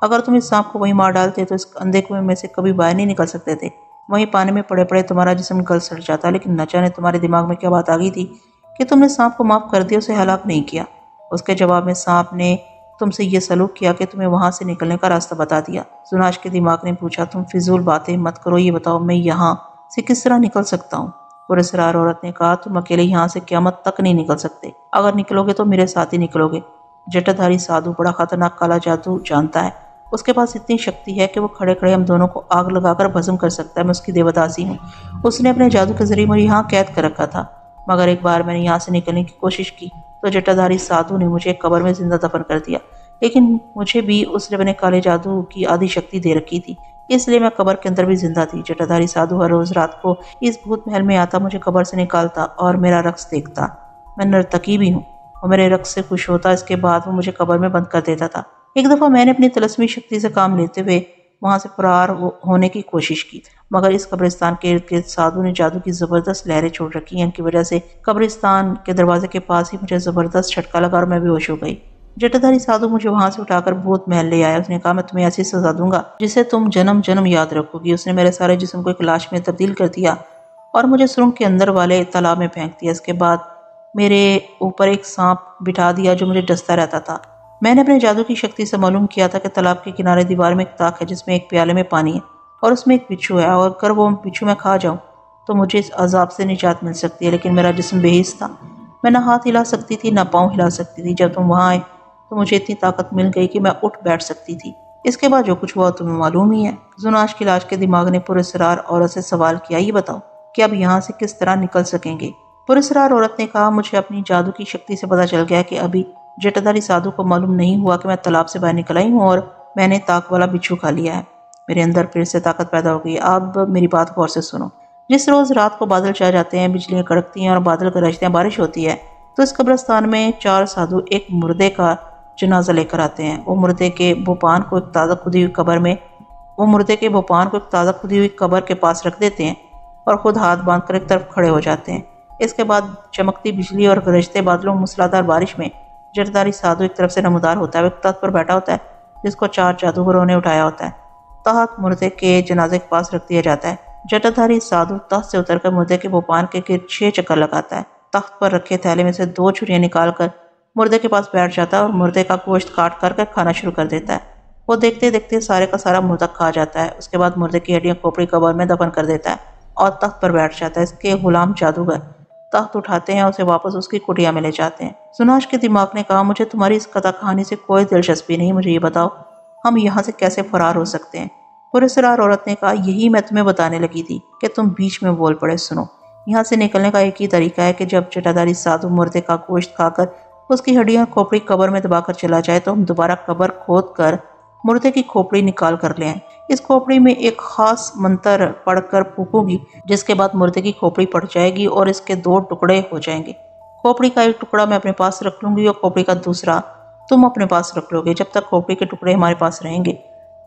اگر تم اس سانپ کو وہیں مار ڈالتے تو اس اندھے کنویں میں سے کبھی باہر نہیں نکل سکتے تھے، وہیں پانی میں پڑے پڑے تمہارا جسم گل سڑ جاتا، لیکن نہ جانے تمہارے دماغ میں کیا بات آ گئی تھی کہ تم نے سانپ کو معاف کر دیا، اسے ہلاک نہیں کیا۔ اس کے جواب میں سانپ نے تم سے یہ سلوک کیا کہ تمہیں وہاں سے نکلنے کا راستہ بتا دیا۔ زناش کے دماغ نے پوچھا، تم فضول باتیں مت کرو، یہ بتاؤ میں یہاں سے کس طرح نکل سکتا ہوں؟ پراسرار عورت نے کہا تم اکیلے یہاں سے قیامت تک نہیں نکل سکتے، اگر نکلو گے تو میرے ساتھ ہی نکلو گے۔ جٹادھاری سادھو بڑا خطرناک کالا جادو جانتا ہے، اس کے پاس اتنی شکتی ہے کہ وہ کھڑے کھڑے ہم دونوں کو آگ لگا کر بھسم کر سکتا ہے، میں اس کی دیوداسی ہوں۔ اس نے اپنے جادو کے ذریعے مجھے یہاں قید کر رکھا تھا، مگر ایک بار میں نے یہاں سے نکلنے کی کوشش کی تو جٹادھاری سادھو نے مجھے ایک قبر میں زندہ دفن کر دیا، لیکن مجھے بھی اس نے اپنے کالے جادو کی آدھی شکتی دے رکھی تھی، اس لیے میں قبر کے اندر بھی زندہ تھی۔ جٹادھاری سادھو ہر روز رات کو اس بھوت محل میں آتا، مجھے قبر سے نکالتا اور میرا رقص دیکھتا۔ میں نرتکی بھی ہوں، وہ میرے رقص سے خوش ہوتا، اس کے بعد وہ مجھے قبر میں بند کر دیتا تھا۔ ایک دفعہ میں نے اپنی طلسمی شکتی سے کام لیتے ہوئے وہاں سے فرار ہونے کی کوشش کی، مگر اس قبرستان کے ارد گرد سادھو نے جادو کی زبردست لہریں چھوڑ رکھی ہیں، ان کی وجہ سے قبرستان کے دروازے کے پاس ہی مجھے زبردست جھٹکا لگا اور میں بے ہوش ہو گئی۔ جٹادھاری سادھو مجھے وہاں سے اٹھا کر بھوت محل لے آیا، اس نے کہا میں تمہیں ایسی سزا دوں گا جسے تم جنم جنم یاد رکھو گی۔ اس نے میرے سارے جسم کو ایک لاش میں تبدیل کر دیا اور مجھے سرنگ کے اندر والے تالاب میں پھینک دیا۔ اس کے بعد میرے اوپر ایک سانپ بٹھا دیا جو مجھے ڈستا رہتا تھا۔ میں نے اپنے جادو کی شکتی سے معلوم کیا تھا کہ تالاب کے کنارے دیوار میں ایک تاک ہے جس میں ایک پیالے میں پانی ہے اور اس میں ایک بچھو ہے، اور اگر وہ بچھو میں کھا جاؤں تو مجھے اس عذاب سے نجات مل سکتی ہے، لیکن میرا جسم بے حس تھا، میں نہ ہاتھ ہلا سکتی تھی نہ پاؤں ہلا سکتی تھی۔ جب تم وہاں آئے تو مجھے اتنی طاقت مل گئی کہ میں اٹھ بیٹھ سکتی تھی۔ اس کے بعد جو کچھ ہوا تمہیں معلوم ہی ہے۔ زناش کی لاش کے دماغ نے پراسرار عورت سے سوال کیا، یہ بتاؤ کہ اب یہاں سے کس طرح نکل سکیں گے؟ پراسرار عورت نے کہا مجھے اپنی جادو کی شکتی سے پتہ چل گیا کہ ابھی جٹادھاری سادھو کو معلوم نہیں ہوا کہ میں تالاب سے باہر نکل آئی ہوں اور میں نے طاق والا بچھو کھا لیا ہے۔ میرے اندر پھر سے طاقت پیدا ہو گئی۔ اب میری بات غور سے سنو۔ جس روز رات کو بادل چھا جاتے ہیں، بجلیاں کڑکتی ہیں اور بادل گرجتے ہیں، بارش ہوتی ہے، تو اس قبرستان میں 4 سادھو ایک مردے کا جنازہ لے کر آتے ہیں۔ وہ مردے کے بھوپان کو ایک تازہ کھدی ہوئی قبر کے پاس رکھ دیتے ہیں اور خود ہاتھ باندھ کر ایک طرف کھڑے ہو جاتے ہیں۔ اس کے بعد چمکتی بجلی اور گرجتے بادلوں موسلادھار بارش میں جٹادھاری سادھو ایک طرف سے نمودار ہوتا ہے، وہ ایک تخت پر بیٹھا ہوتا ہے جس کو 4 جادوگروں نے اٹھایا ہوتا ہے۔ تخت مردے کے جنازے کے پاس رکھ دیا جاتا ہے۔ جٹادھاری سادھو تخت سے اتر کر مردے کے بھوپان کے گرد 6 چکر لگاتا ہے، تخت پر رکھے تھیلے میں سے 2 چھریاں نکال کر مردے کے پاس بیٹھ جاتا ہے اور مردے کا گوشت کاٹ کر کھانا شروع کر دیتا ہے۔ وہ دیکھتے دیکھتے سارے کا سارا مردہ کھا جاتا ہے۔ اس کے بعد مردے کی ہڈیاں کھوپڑی قبر میں دفن کر دیتا ہے اور تخت پر بیٹھ جاتا ہے۔ اس کے غلام جادوگر تخت اٹھاتے ہیں اور اسے واپس اس کی کٹیا میں لے جاتے ہیں۔ زناش کے دماغ نے کہا مجھے تمہاری اس قطع کہانی سے کوئی دلچسپی نہیں، مجھے یہ بتاؤ ہم یہاں سے کیسے فرار ہو سکتے ہیں؟ پراسرار عورت نے کہا یہی میں تمہیں بتانے لگی تھی کہ تم بیچ میں بول پڑے۔ سنو، یہاں سے نکلنے کا ایک ہی طریقہ ہے کہ جب جٹادھاری سادھو مردے کا گوشت کھا کر اس کی ہڈیاں کھوپڑی قبر میں دبا کر چلا جائے تو ہم دوبارہ قبر کھود کر مردے کی کھوپڑی نکال کر لیں۔ اس کھوپڑی میں ایک خاص منتر پڑھ کر پھونکوں گی، جس کے بعد مردے کی کھوپڑی پڑ جائے گی اور اس کے 2 ٹکڑے ہو جائیں گے۔ کھوپڑی کا ایک ٹکڑا میں اپنے پاس رکھ لوں گی اور کھوپڑی کا دوسرا تم اپنے پاس رکھ لو گے، جب تک کھوپڑی کے ٹکڑے ہمارے پاس رہیں گے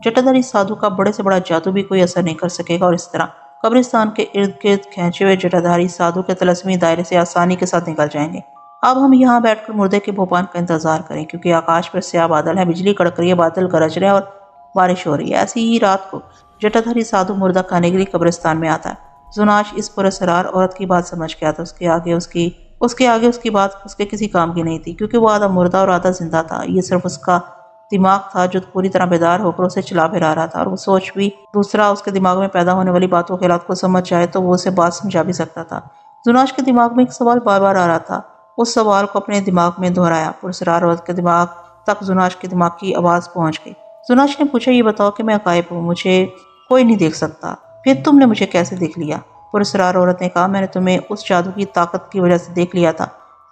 جٹادھاری سادھو کا بڑے سے بڑا جادو بھی کوئی اثر نہیں کر سکے گا، اور اس طرح قبرستان کے ارد گرد کھینچے ہوئے جٹادھاری سادھو کے طلسمی دائرے سے آسانی کے ساتھ نکل جائیں گے۔ اب ہم یہاں بیٹھ کر مردے کے بھوپان کا انتظار کریں، کیونکہ آکاش پر سیاہ بادل ہے، بجلی کڑک رہی ہے، بادل گرج رہے ہیں اور بارش ہو رہی ہے۔ ایسی ہی رات کو جٹادھاری سادھو مردہ کھانے کے لیے قبرستان میں آتا ہے۔ زناش اس پراسرار عورت کی بات سمجھ گیا تھا، اس کے آگے اس کی بات اس کے کسی کام کی نہیں تھی، کیونکہ وہ آدھا مردہ اور آدھا زندہ تھا۔ یہ صرف اس کا دماغ تھا جو پوری طرح بیدار ہو کر اسے چلا پھرا رہا تھا، اور وہ سوچ بھی دوسرا اس کے دماغ میں پیدا ہونے والی باتوں خیالات کو سمجھ جائے تو وہ اسے بات سمجھا بھی سکتا تھا۔ زناش کے دماغ میں ایک سوال بار بار آ رہا تھا، اس سوال کو اپنے دماغ میں دہرایا۔ پراسرار عورت کے دماغ تک زناش کے دماغ کی آواز پہنچ گئی۔ زناش نے پوچھا یہ بتاؤ کہ میں غائب ہوں، مجھے کوئی نہیں دیکھ سکتا، پھر تم نے مجھے کیسے دیکھ لیا؟ پراسرار عورت نے کہا میں نے تمہیں اس جادو کی طاقت کی وجہ سے دیکھ لیا تھا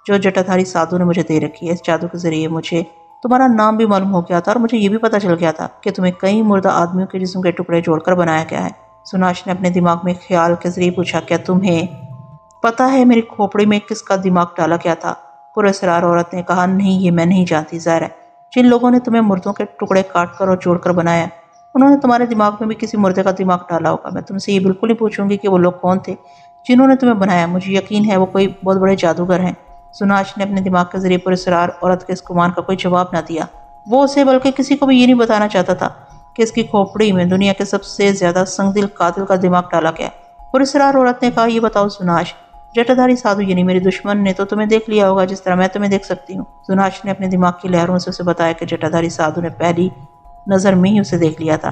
جو جٹادھاری سادھو نے مجھے دے رکھی ہے۔ اس جادو کے ذریعے مجھے تمہارا نام بھی معلوم ہو گیا تھا، اور مجھے یہ بھی پتہ چل گیا تھا کہ تمہیں کئی مردہ آدمیوں کے جسم کے ٹکڑے جوڑ کر بنایا گیا ہے۔ زناش نے اپنے دماغ میں خیال کے ذریعے پوچھا کیا تمہیں پتہ ہے میری کھوپڑی میں کس کا دماغ ڈالا گیا تھا؟ پراسرار عورت نے کہا نہیں، یہ میں نہیں جانتی، ظاہر ہے جن لوگوں نے تمہیں مردوں کے ٹکڑے کاٹ کر اور جوڑ کر بنایا انہوں نے تمہارے دماغ میں بھی کسی مردے کا دماغ ڈالا ہوگا۔ میں تم سے یہ بالکل ہی پوچھوں گی کہ وہ لوگ کون تھے جنہوں نے تمہیں بنایا، مجھے یقین ہے وہ کوئی بہت بڑے جادوگر ہیں۔ زناش نے اپنے دماغ کے ذریعے پراسرار عورت کے اس گمان کا کوئی جواب نہ دیا۔ وہ اسے بلکہ کسی کو بھی یہ نہیں بتانا چاہتا تھا کہ اس کی کھوپڑی میں دنیا کے سب سے زیادہ سنگ دل قاتل کا دماغ ڈالا گیا۔ پراسرار عورت نے کہا یہ بتاؤ زناش، جٹادھاری سادھو یعنی میری دشمن نے تو تمہیں دیکھ لیا ہوگا جس طرح میں تمہیں دیکھ سکتی ہوں۔ زناش نے اپنے دماغ کی لہروں سے اسے بتایا کہ جٹادھاری سادھو نے پہلی نظر میں ہی اسے دیکھ لیا تھا۔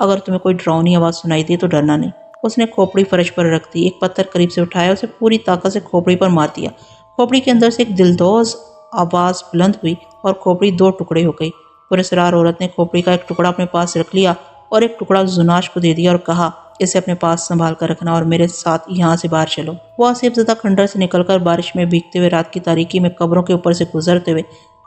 اگر تمہیں کوئی ڈراؤنی آواز سنائی دی تو ڈرنا نہیں۔ اس نے کھوپڑی فرش پر رکھ دی، ایک پتھر قریب سے اٹھایا، اسے پوری طاقت سے کھوپڑی پر مار دیا۔ کھوپڑی کے اندر سے ایک دلدوز آواز بلند ہوئی اور کھوپڑی 2 ٹکڑے ہو گئی۔ پراسرار عورت نے کھوپڑی کا ایک ٹکڑا اپنے پاس رکھ لیا اور ایک ٹکڑا زناش کو دے دیا اور کہا، اسے اپنے پاس سنبھال کر رکھنا اور میرے ساتھ یہاں سے باہر چلو۔ وہ آصف زدہ کھنڈر سے نکل کر بارش میں بھیگتے ہوئے رات کی تاریکی میں قبروں کے اوپر سے گزرتے ہوئے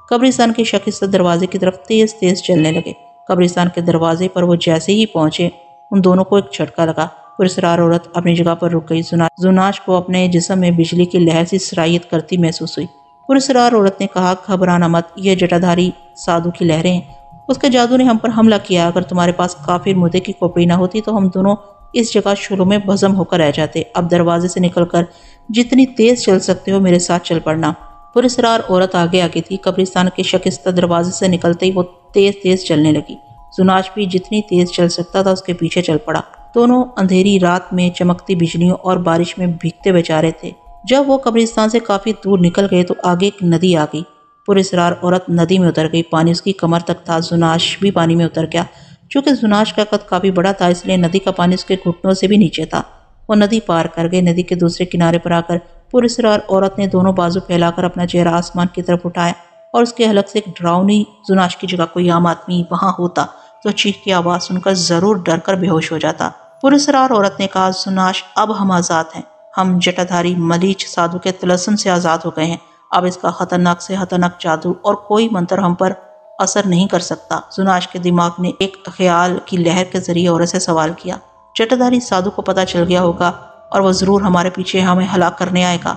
قبرستان کے شکستہ دروازے کی طرف تیز تیز چلنے لگے۔ قبرستان کے دروازے پر وہ جیسے ہی پہنچے، ان دونوں کو ایک جھٹکا لگا۔ پراسرار عورت اپنی جگہ پر رک گئی۔ زناش کو اپنے جسم میں بجلی کی لہر سی سرایت کرتی محسوس ہوئی۔ پراسرار عورت نے کہا، گھبرانا مت، یہ جٹادھاری سادھو کی لہریں ہیں۔ اس کے جادو نے ہم پر حملہ کیا۔ اگر تمہارے پاس کافر مردے کی کھوپڑی نہ ہوتی تو ہم دونوں اس جگہ شعلوں میں بھسم ہو کر رہ جاتے۔ اب دروازے سے نکل کر جتنی تیز چل سکتے ہو میرے ساتھ چل پڑنا۔ پراسرار عورت آگے آگے تھی۔ قبرستان کے شکستہ دروازے سے نکلتے ہی وہ تیز تیز چلنے لگی۔ زناش بھی جتنی تیز چل سکتا تھا اس کے پیچھے چل پڑا۔ دونوں اندھیری رات میں چمکتی بجلیوں اور بارش میں بھیگتے ہوئے جا رہے تھے۔ جب وہ قبرستان سے کافی دور نکل گئے تو آگے ایک ندی آ گئی۔ پراسرار عورت ندی میں اتر گئی۔ پانی اس کی کمر تک تھا۔ زناش بھی پانی میں اتر گیا۔ چونکہ زناش کا قد کافی بڑا تھا اس لیے ندی کا پانی اس کے گھٹنوں سے بھی نیچے تھا۔ وہ ندی پار کر گئے۔ ندی کے دوسرے کنارے پر آ کر پراسرار عورت نے دونوں بازو پھیلا کر اپنا چہرہ آسمان کی طرف اٹھایا اور اس کے حلق سے ایک ڈراؤنی زناش کی جگہ کوئی عام آدمی وہاں ہوتا تو چیخ کی آواز سن کر ضرور ڈر کر بے ہوش ہو جاتا۔ پراسرار عورت نے کہا، زناش اب ہم آزاد ہیں۔ ہم جٹادھاری ملیچ سادھو کے طلسم سے آزاد ہو گئے ہیں۔ اب اس کا خطرناک سے خطرناک جادو اور کوئی منتر ہم پر اثر نہیں کر سکتا۔ زناش کے دماغ نے ایک خیال کی لہر کے ذریعے عورت سے سوال کیا، جٹادھاری سادھو کو پتہ چل گیا ہوگا اور وہ ضرور ہمارے پیچھے ہمیں ہلاک کرنے آئے گا۔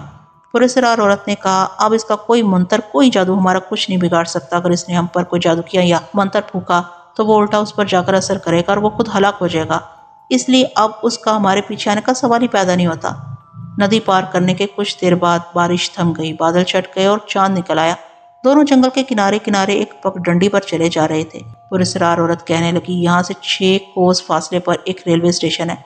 پراسرار عورت نے کہا، اب اس کا کوئی منتر کوئی جادو ہمارا کچھ نہیں بگاڑ سکتا۔ اگر اس نے ہم پر کوئی جادو کیا یا منتر پھونکا تو وہ الٹا اس پر جا کر اثر کرے گا اور وہ خود ہلاک ہو جائے گا۔ اس لیے اب اس کا ہمارے پیچھے آنے کا سوال ہی پیدا نہیں ہوتا۔ ندی پار کرنے کے کچھ دیر بعد بارش تھم گئی، بادل چھٹ گئے اور چاند نکل آیا۔ دونوں جنگل کے کنارے کنارے ایک پگڈنڈی پر چلے جا رہے تھے۔ پراسرار عورت کہنے لگی، یہاں سے 6 کوس فاصلے پر ایک ریلوے اسٹیشن ہے۔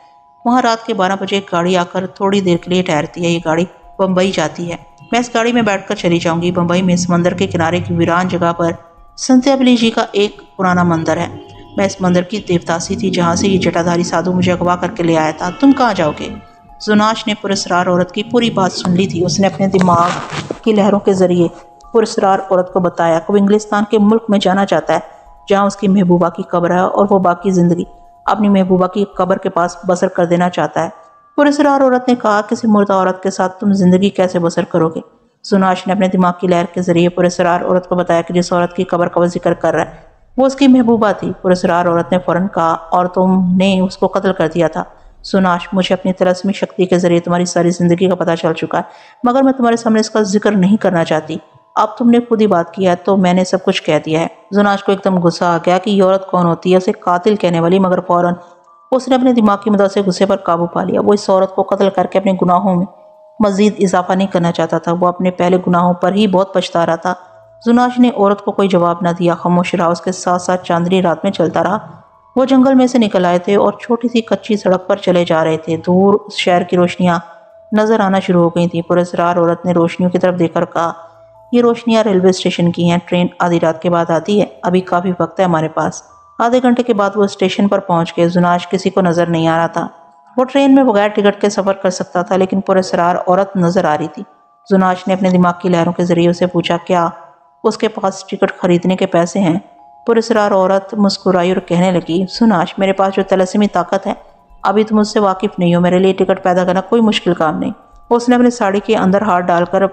وہاں رات کے 12 بجے ایک گاڑی آ کر تھوڑی دیر کے لیے ٹھہرتی ہے۔ یہ گاڑی بمبئی جاتی ہے۔ میں اس گاڑی میں بیٹھ کر چلی جاؤں گی۔ بمبئی میں سمندر کے کنارے کی ویران جگہ پر سنتیابلی جی کا ایک پرانا مندر ہے۔ میں اس مندر کی دیوتاسی تھی جہاں سے یہ جٹادھاری سادھو مجھے اغوا کر کے لے آیا تھا۔ تم کہاں جاؤ گے؟ زناش نے پراسرار عورت کی پوری بات سن لی تھی۔ اس نے اپنے دماغ کی لہروں کے ذریعے پراسرار عورت کو بتایا کہ وہ انگلستان کے ملک میں جانا چاہتا ہے جہاں اس کی محبوبہ کی قبر ہے اور وہ باقی زندگی اپنی محبوبہ کی قبر کے پاس بسر کر دینا چاہتا ہے۔ پراسرار عورت نے کہا، کسی مردہ عورت کے ساتھ تم زندگی کیسے بسر کرو گے؟ زناش نے اپنے دماغ کی لہر کے ذریعے پراسرار عورت کو بتایا کہ جس عورت کی قبر کا وہ ذکر کر رہا ہے وہ اس کی محبوبہ تھی۔ پراسرار عورت نے فوراً کہا، اور تم نے اس کو قتل کر دیا تھا۔ زناش، مجھے اپنی طلسمی شکتی کے ذریعے تمہاری ساری زندگی کا پتہ چل چکا ہے، مگر میں تمہارے سامنے اس کا ذکر نہیں کرنا چاہتی۔ اب تم نے خود ہی بات کیا ہے تو میں نے سب کچھ کہہ دیا ہے۔ زناش کو ایک دم غصہ آ گیا کہ یہ عورت کون ہوتی ہے اسے قاتل کہنے والی، مگر فوراً اس نے اپنے دماغ کی مدد سے غصے پر قابو پا لیا۔ وہ اس عورت کو قتل کر کے اپنے گناہوں میں مزید اضافہ نہیں کرنا چاہتا تھا۔ وہ اپنے پہلے گناہوں پر ہی بہت پچھتا رہا تھا۔ زناش نے عورت کو کوئی جواب نہ دیا، خاموش رہا، اس کے ساتھ ساتھ چاندنی رات میں چلتا رہا۔ وہ جنگل میں سے نکل آئے تھے اور چھوٹی سی کچی سڑک پر چلے جا رہے تھے۔ دور اس شہر کی روشنیاں نظر آنا شروع ہو گئی تھیں۔ پراسرار عورت نے روشنیوں کی طرف دیکھ کر کہا، یہ روشنیاں ریلوے اسٹیشن کی ہیں۔ ٹرین آدھی رات کے بعد آتی ہے، ابھی کافی وقت ہے ہمارے پاس۔ آدھے گھنٹے کے بعد وہ اسٹیشن پر پہنچ گئے۔ زناش کسی کو نظر نہیں آ رہا تھا۔ وہ ٹرین میں بغیر ٹکٹ کے سفر کر سکتا تھا لیکن پراسرار عورت نظر آ رہی تھی۔ زناش نے اپنے دماغ کی لہروں کے ذریعے اسے پوچھا، کیا اس کے پاس ٹکٹ خریدنے کے پیسے ہیں؟ پراسرار عورت مسکرائی اور کہنے لگی، زناش، میرے پاس جو طلسمی طاقت ہے ابھی تم اس سے واقف نہیں ہو، میرے لیے ٹکٹ پیدا کرنا کوئی مشکل کام نہیں۔ اس نے اپنے ساڑی کے اندر ہاتھ ڈال کر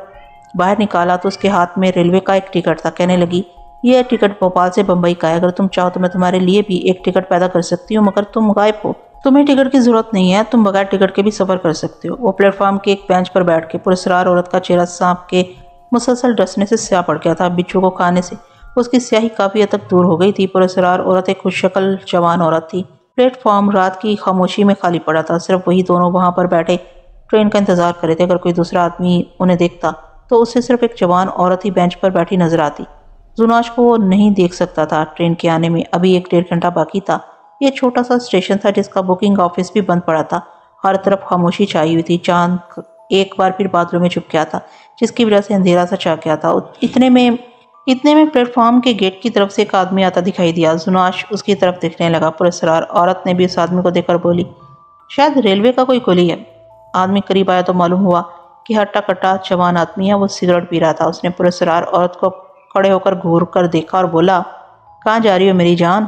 باہر نکالا تو اس کے ہاتھ میں ریلوے کا ایک ٹکٹ تھا۔ کہنے لگی، یہ ٹکٹ بھوپال سے بمبئی کا ہے، اگر تم چاہو تو میں تمہارے لیے بھی ایک ٹکٹ پیدا کر سکتی ہوں، مگر تم غائب ہو، تمہیں ٹکٹ کی ضرورت نہیں ہے، تم بغیر ٹکٹ کے بھی سفر کر سکتے ہو۔ وہ پلیٹ فارم کے ایک بینچ پر بیٹھ کے پراسرار عورت کا چہرہ سانپ کے مسلسل ڈسنے سے سیاہ پڑ گیا تھا۔ بچھو کو کھانے سے اس کی سیاہی کافی حد تک دور ہو گئی تھی۔ پراسرار عورت ایک خوش شکل جوان عورت تھی۔ پلیٹ فارم رات کی خاموشی میں خالی پڑا تھا، صرف وہی دونوں وہاں پر بیٹھے ٹرین کا انتظار کر رہے تھے۔ اگر کوئی دوسرا آدمی انہیں دیکھتا تو اسے صرف ایک جوان عورت ہی بینچ پر بیٹھی نظر آتی۔ زناش کو وہ نہیں دیکھ سکتا تھا۔ ٹرین کے آنے میں ابھی 1-1.5 گھنٹہ باقی تھا۔ یہ چھوٹا سا اسٹیشن تھا جس کا بکنگ آفس بھی بند پڑا تھا۔ ہر طرف خاموشی چھائی ہوئی تھی۔ چاند ایک بار پھر بادلوں میں چھپ گیا تھا جس کی وجہ سے اندھیرا سا چھا گیا تھا۔ اتنے میں اتنے میں پلیٹ فارم کے گیٹ کی طرف سے ایک آدمی آتا دکھائی دیا۔ زناش اس کی طرف دیکھنے لگا۔ پراسرار عورت نے بھی اس آدمی کو دیکھ کر بولی، شاید ریلوے کا کوئی کلی ہے۔ آدمی قریب آیا تو معلوم ہوا کہ ہٹا کٹا جوان آدمی ہے، وہ سگریٹ پی رہا تھا۔ اس نے پراسرار عورت کو کھڑے ہو کر گھور کر دیکھا اور بولا، کہاں جا رہی ہو میری جان؟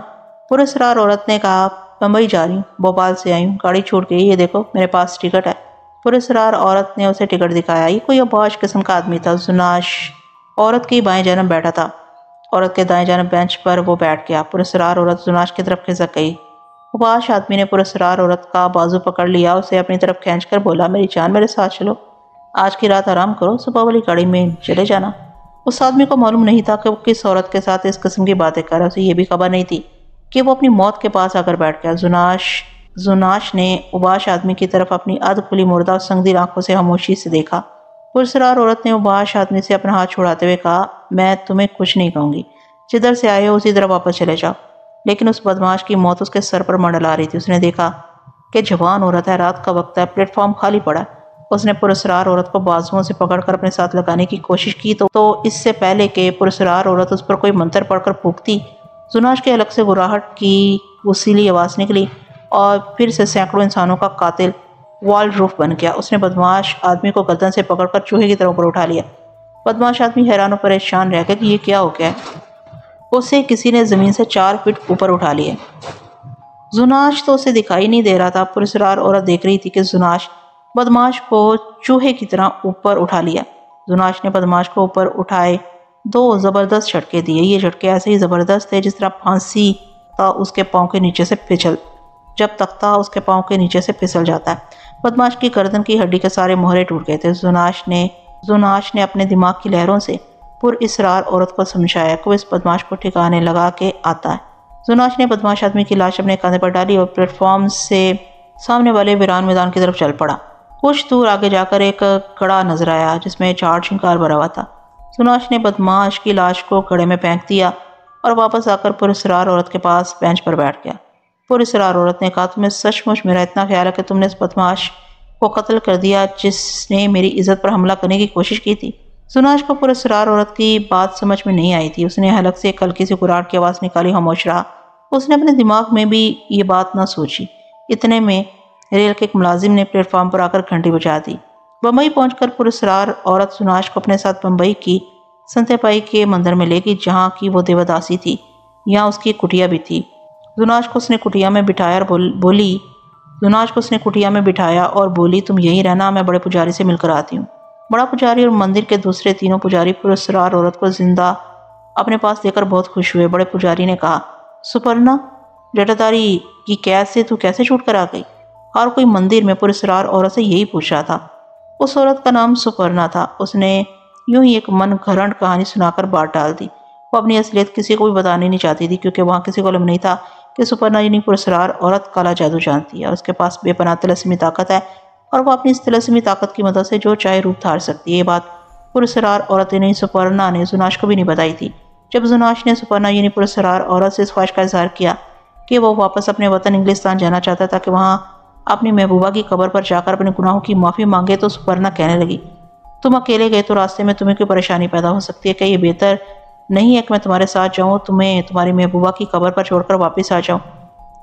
پراسرار عورت نے کہا، بمبئی جا رہی ہوں، بھوپال سے آئی ہوں، گاڑی چھوٹ گئی، یہ دیکھو میرے پاس ٹکٹ ہے۔ پراسرار عورت نے اسے ٹکٹ دکھایا۔ یہ کوئی اوباش قسم کا آدمی تھا۔ زناش عورت کی بائیں جانب بیٹھا تھا، عورت کے دائیں جانب بینچ پر وہ بیٹھ گیا۔ پراسرار عورت زناش کی طرف کھسک گئی۔ اوباش آدمی نے پراسرار عورت کا بازو پکڑ لیا، اسے اپنی طرف کھینچ کر بولا، میری جان میرے ساتھ چلو، آج کی رات آرام کرو، صبح والی گاڑی میں چلے جانا۔ اس آدمی کو معلوم نہیں تھا کہ وہ کس عورت کے ساتھ اس قسم کی باتیں کر رہا ہے۔ اسے یہ بھی خبر نہیں تھی کہ وہ اپنی موت کے پاس آ کر بیٹھ گیا۔ زناش نے اوباش آدمی کی طرف اپنی ادھ کھلی مردہ اور سنگدل آنکھوں سے خاموشی سے دیکھا۔ پراسرار عورت نے اوباش آدمی سے اپنا ہاتھ چھڑاتے ہوئے کہا، میں تمہیں کچھ نہیں کہوں گی، جدھر سے آئے ہو اسی طرح واپس چلے جاؤ۔ لیکن اس بدماش کی موت اس کے سر پر منڈلا رہی تھی۔ اس نے دیکھا کہ جوان عورت ہے، رات کا وقت ہے، پلیٹ فارم خالی پڑا ہے۔ اس نے پراسرار عورت کو بازوؤں سے پکڑ کر اپنے ساتھ لگانے کی کوشش کی تو اس سے پہلے کہ پراسرار عورت اس پر کوئی منتر پڑھ کر پھونکتی، زناش کے حلق سے گراہٹ کی وسیلی آواز نکلی اور پھر سے سینکڑوں انسانوں کا قاتل والڈروف بن گیا۔ اس نے بدماش آدمی کو گردن سے پکڑ کر چوہے کی طرح اوپر اٹھا لیا۔ بدماش آدمی حیران و پریشان رہ گیا کہ یہ کیا ہو گیا ہے۔ اسے کسی نے زمین سے 4 فٹ اوپر اٹھا لیا۔ زناش تو اسے دکھائی نہیں دے رہا تھا۔ پراسرار عورت دیکھ رہی تھی کہ زناش بدماش کو چوہے کی طرح اوپر اٹھا لیا۔ زناش نے بدماش کو اوپر اٹھائے 2 زبردست جھٹکے دیے۔ یہ جھٹکے ایسے ہی زبردست تھے جس طرح پھانسی اس کے پاؤں کے نیچے سے جب تختہ اس کے پاؤں کے نیچے سے پھسل جاتا ہے۔ بدماش کی گردن کی ہڈی کے سارے مہرے ٹوٹ گئے تھے۔ زناش نے اپنے دماغ کی لہروں سے پر اسرار عورت کو سمجھایا کہ وہ اس بدماش کو ٹھکانے لگا کے آتا ہے۔ زناش نے بدماش آدمی کی لاش اپنے کاندھے پر ڈالی اور پلیٹ فارم سے سامنے والے ویران میدان کی طرف چل پڑا۔ کچھ دور آگے جا کر ایک گڑھا نظر آیا جس میں جھاڑ شنکار بھرا ہوا تھا۔ زناش نے بدماش کی لاش کو گڑھے میں پھینک دیا اور واپس آ کر پراسرار عورت کے پاس بینچ پر بیٹھ گیا۔ پراسرار عورت نے کہا، تمہیں سچ مچ میرا اتنا خیال ہے کہ تم نے اس بدماش کو قتل کر دیا جس نے میری عزت پر حملہ کرنے کی کوشش کی تھی؟ زناش کو پراسرار عورت کی بات سمجھ میں نہیں آئی تھی۔ اس نے حلق سے ایک ہلکی سی گراہٹ کی آواز نکالی، خاموش رہا۔ اس نے اپنے دماغ میں بھی یہ بات نہ سوچی۔ اتنے میں ریل کے ایک ملازم نے پلیٹ فارم پر آ کر گھنٹی بجا دی۔ بمبئی پہنچ کر پراسرار عورت زناش کو اپنے ساتھ بمبئی کی سنتے پائی کے مندر میں لے گئی جہاں کی وہ دیوداسی تھی۔ یہاں اس کی کٹیا بھی تھی۔ زناش کو اس نے کٹیا میں بٹھایا اور بولی، تم یہی رہنا، میں بڑے پجاری سے مل کر آتی ہوں۔ بڑا پجاری اور مندر کے دوسرے تینوں پجاری پراسرار عورت کو زندہ اپنے پاس دے کر بہت خوش ہوئے۔ بڑے پجاری نے کہا، سپرنا، جٹاداری کی قید سے تو کیسے چھوٹ کر آ گئی؟ اور کوئی مندر میں پراسرار عورت سے یہی پوچھ رہا تھا۔ اس عورت کا نام سپرنا تھا۔ اس نے یوں ہی ایک من گھڑنٹ کہانی سنا کر بات ڈال دی۔ وہ اپنی اصلیت کسی کو بھی بتانے نہیں چاہتی تھی کیونکہ وہاں کسی کو علم نہیں تھا کہ سپرنا یعنی پراسرار عورت کالا جادو جانتی ہے اور اس کے پاس بے پناہ طلسمی طاقت ہے اور وہ اپنی اس طلسمی طاقت کی مدد سے جو چاہے روپ دھار سکتی ہے۔ یہ بات پراسرار عورت یعنی سپرنا نے زناش کو بھی نہیں بتائی تھی۔ جب زناش نے سپرنا یعنی پراسرار عورت سے اس خواہش کا اظہار کیا کہ وہ واپس اپنے وطن انگلستان جانا چاہتا تھا کہ وہاں اپنی محبوبہ کی قبر پر جا کر اپنے گناہوں کی معافی مانگے، تو سپرنا کہنے لگی، تم اکیلے گئے تو راستے میں تمہیں کوئی پریشانی پیدا ہو سکتی ہے، کہ یہ بہتر نہیں ہے کہ میں تمہارے ساتھ جاؤں، تمہیں تمہاری محبوبہ کی قبر پر چھوڑ کر واپس آ جاؤں،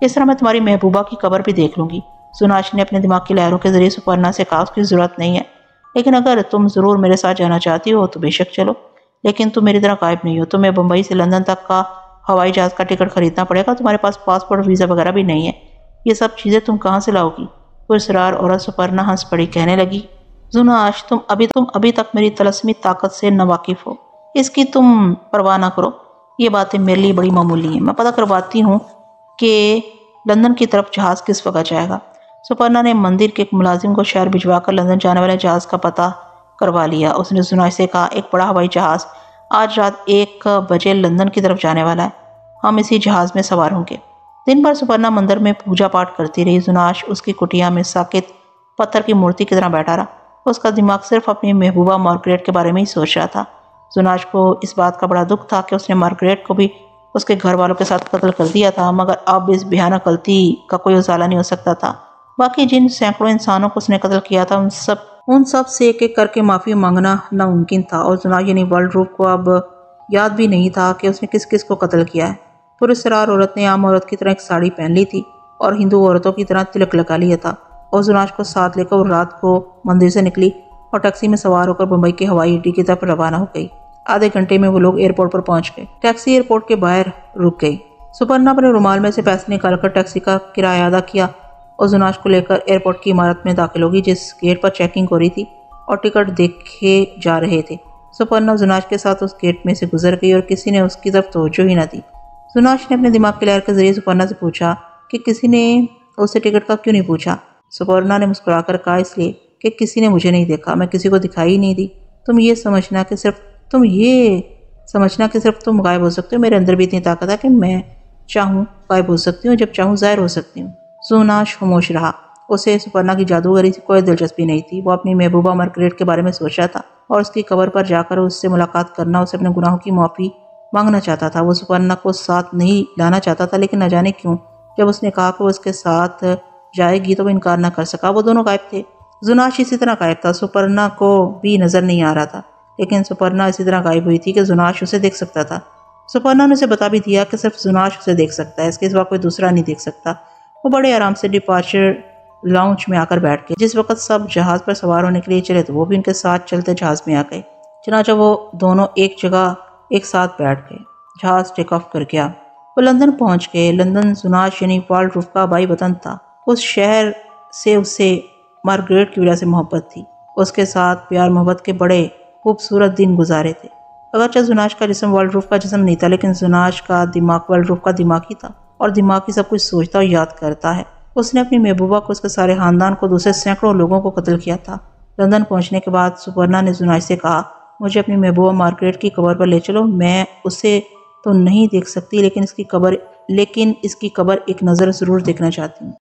اس طرح میں تمہاری محبوبہ کی قبر بھی دیکھ لوں گی۔ زناش نے اپنے دماغ کی لہروں کے ذریعے سپرنا سے کہا، اس کی ضرورت نہیں ہے، لیکن اگر تم ضرور میرے ساتھ جانا چاہتی ہو تو بے شک چلو، لیکن تم میری طرح غائب نہیں ہو، تمہیں بمبئی سے لندن تک کا ہوائی جہاز کا ٹکٹ خریدنا پڑے گا، تمہارے پاس پاسپورٹ ویزا وغیرہ بھی نہیں ہے، یہ سب چیزیں تم کہاں سے لاؤ گی؟ پراسرار عورت سپرنا ہنس پڑی، کہنے لگی، زناش، تم ابھی تک میری طلسمی طاقت سے ناواقف ہو، اس کی تم پرواہ نہ کرو، یہ باتیں میرے لیے بڑی معمولی ہیں، میں پتہ کرواتی ہوں کہ لندن کی طرف جہاز کس وقت جائے گا۔ سپرنا نے مندر کے ایک ملازم کو شہر بھجوا کر لندن جانے والے جہاز کا پتہ کروا لیا۔ اس نے زناش سے کہا، ایک بڑا ہوائی جہاز آج رات 1 بجے لندن کی طرف جانے والا ہے، ہم اسی جہاز میں سوار ہوں گے۔ دن بھر سپرنا مندر میں پوجا پاٹ کرتی رہی۔ زناش اس کی کٹیا میں ساکت پتھر کی مورتی کی طرح بیٹھا رہا۔ اس کا دماغ صرف اپنی محبوبہ مارگریٹ کے بارے میں ہی سوچ رہا تھا۔ زناش کو اس بات کا بڑا دکھ تھا کہ اس نے مارگریٹ کو بھی اس کے گھر والوں کے ساتھ قتل کر دیا تھا، مگر اب اس بھیانک غلطی کا کوئی ازالہ نہیں ہو سکتا تھا۔ باقی جن سینکڑوں انسانوں کو اس نے قتل کیا تھا ان سب سے ایک ایک کر کے معافی مانگنا ناممکن تھا، اور زناش یعنی ورلڈ روپ کو اب یاد بھی نہیں تھا کہ اس نے کس کس کو قتل کیا ہے۔ پراسرار عورت نے عام عورت کی طرح ایک ساڑی پہن لی تھی اور ہندو عورتوں کی طرح تلک لگا لیا تھا، اور زناش کو ساتھ لے کر وہ رات کو مندر سے نکلی اور ٹیکسی میں سوار ہو کر بمبئی کے ہوائی اڈے کی طرف روانہ ہو گئی۔ آدھے گھنٹے میں وہ لوگ ایئرپورٹ پر پہنچ گئے۔ ٹیکسی ایئرپورٹ کے باہر رک گئی۔ سپرنا اپنے رومال میں سے پیسے نکال کر ٹیکسی کا کرایہ ادا کیا اور زناش کو لے کر ایئرپورٹ کی عمارت میں داخل ہوگی جس گیٹ پر چیکنگ ہو رہی تھی اور ٹکٹ دیکھے جا رہے تھے۔ سپرنا زناش کے ساتھ اس گیٹ میں سے گزر گئی اور کسی نے اس کی طرف توجہ ہی نہ دی۔ زناش نے اپنے دماغ کی لہر کے ذریعے سپرنا سے پوچھا کہ کسی نے اس سے ٹکٹ کا کیوں نہیں پوچھا؟ سپرنا نے مسکرا کر کہا، اس لیے کہ کسی نے مجھے نہیں دیکھا، میں کسی کو دکھائی ہی نہیں دی۔ تم یہ سمجھنا کہ صرف تم غائب ہو سکتے ہو، میرے اندر بھی اتنی طاقت ہے کہ میں چاہوں غائب ہو سکتی ہوں، جب چاہوں ظاہر ہو سکتی ہوں۔ زناش خاموش رہا۔ اسے سپرنا کی جادوگری سے کوئی دلچسپی نہیں تھی۔ وہ اپنی محبوبہ مارگریٹ کے بارے میں سوچ رہا تھا اور اس کی قبر پر جا کر اس سے ملاقات کرنا، اسے اپنے گناہوں کی معافی مانگنا چاہتا تھا۔ وہ سپرنا کو ساتھ نہیں لانا چاہتا تھا، لیکن نہ جانے کیوں جب اس نے کہا کہ وہ اس کے ساتھ جائے گی تو وہ انکار نہ کر سکا۔ وہ دونوں غائب تھے۔ زناش اسی طرح غائب تھا، سپرنا کو بھی نظر نہیں آ رہا تھا، لیکن سپرنا اسی طرح غائب ہوئی تھی کہ زناش اسے دیکھ سکتا تھا۔ سپرنا نے اسے بتا بھی دیا کہ صرف زناش اسے دیکھ سکتا ہے، اس کے سوا کوئی دوسرا نہیں دیکھ سکتا۔ وہ بڑے آرام سے ڈپارچر لاؤنج میں آ کر بیٹھ گئے۔ جس وقت سب جہاز پر سوار ہونے کے لیے چلے تو وہ بھی ان کے ساتھ چلتے جہاز میں آ گئے۔ چنانچہ وہ دونوں ایک جگہ ایک ساتھ بیٹھ گئے۔ جہاز ٹیک آف کر گیا۔ وہ لندن پہنچ گئے۔ لندن زناش یعنی والڈروف کا آبائی وطن تھا۔ اس شہر سے اسے مارگریٹ کی وجہ سے محبت تھی۔ اس کے ساتھ پیار محبت کے بڑے خوبصورت دن گزارے تھے۔ اگرچہ زناش کا جسم والڈروف کا جسم نہیں تھا، لیکن زناش کا دماغ والڈروف کا دماغ ہی تھا، اور دماغ ہی سب کچھ سوچتا اور یاد کرتا ہے۔ اس نے اپنی محبوبہ کو، اس کے سارے خاندان کو، دوسرے سینکڑوں لوگوں کو قتل کیا تھا۔ لندن پہنچنے کے بعد سپرنا نے زناش سے کہا، مجھے اپنی محبوبہ مارگریٹ کی قبر پر لے چلو۔ میں اسے تو نہیں دیکھ سکتی، لیکن اس کی قبر ایک نظر ضرور دیکھنا چاہتی ہوں۔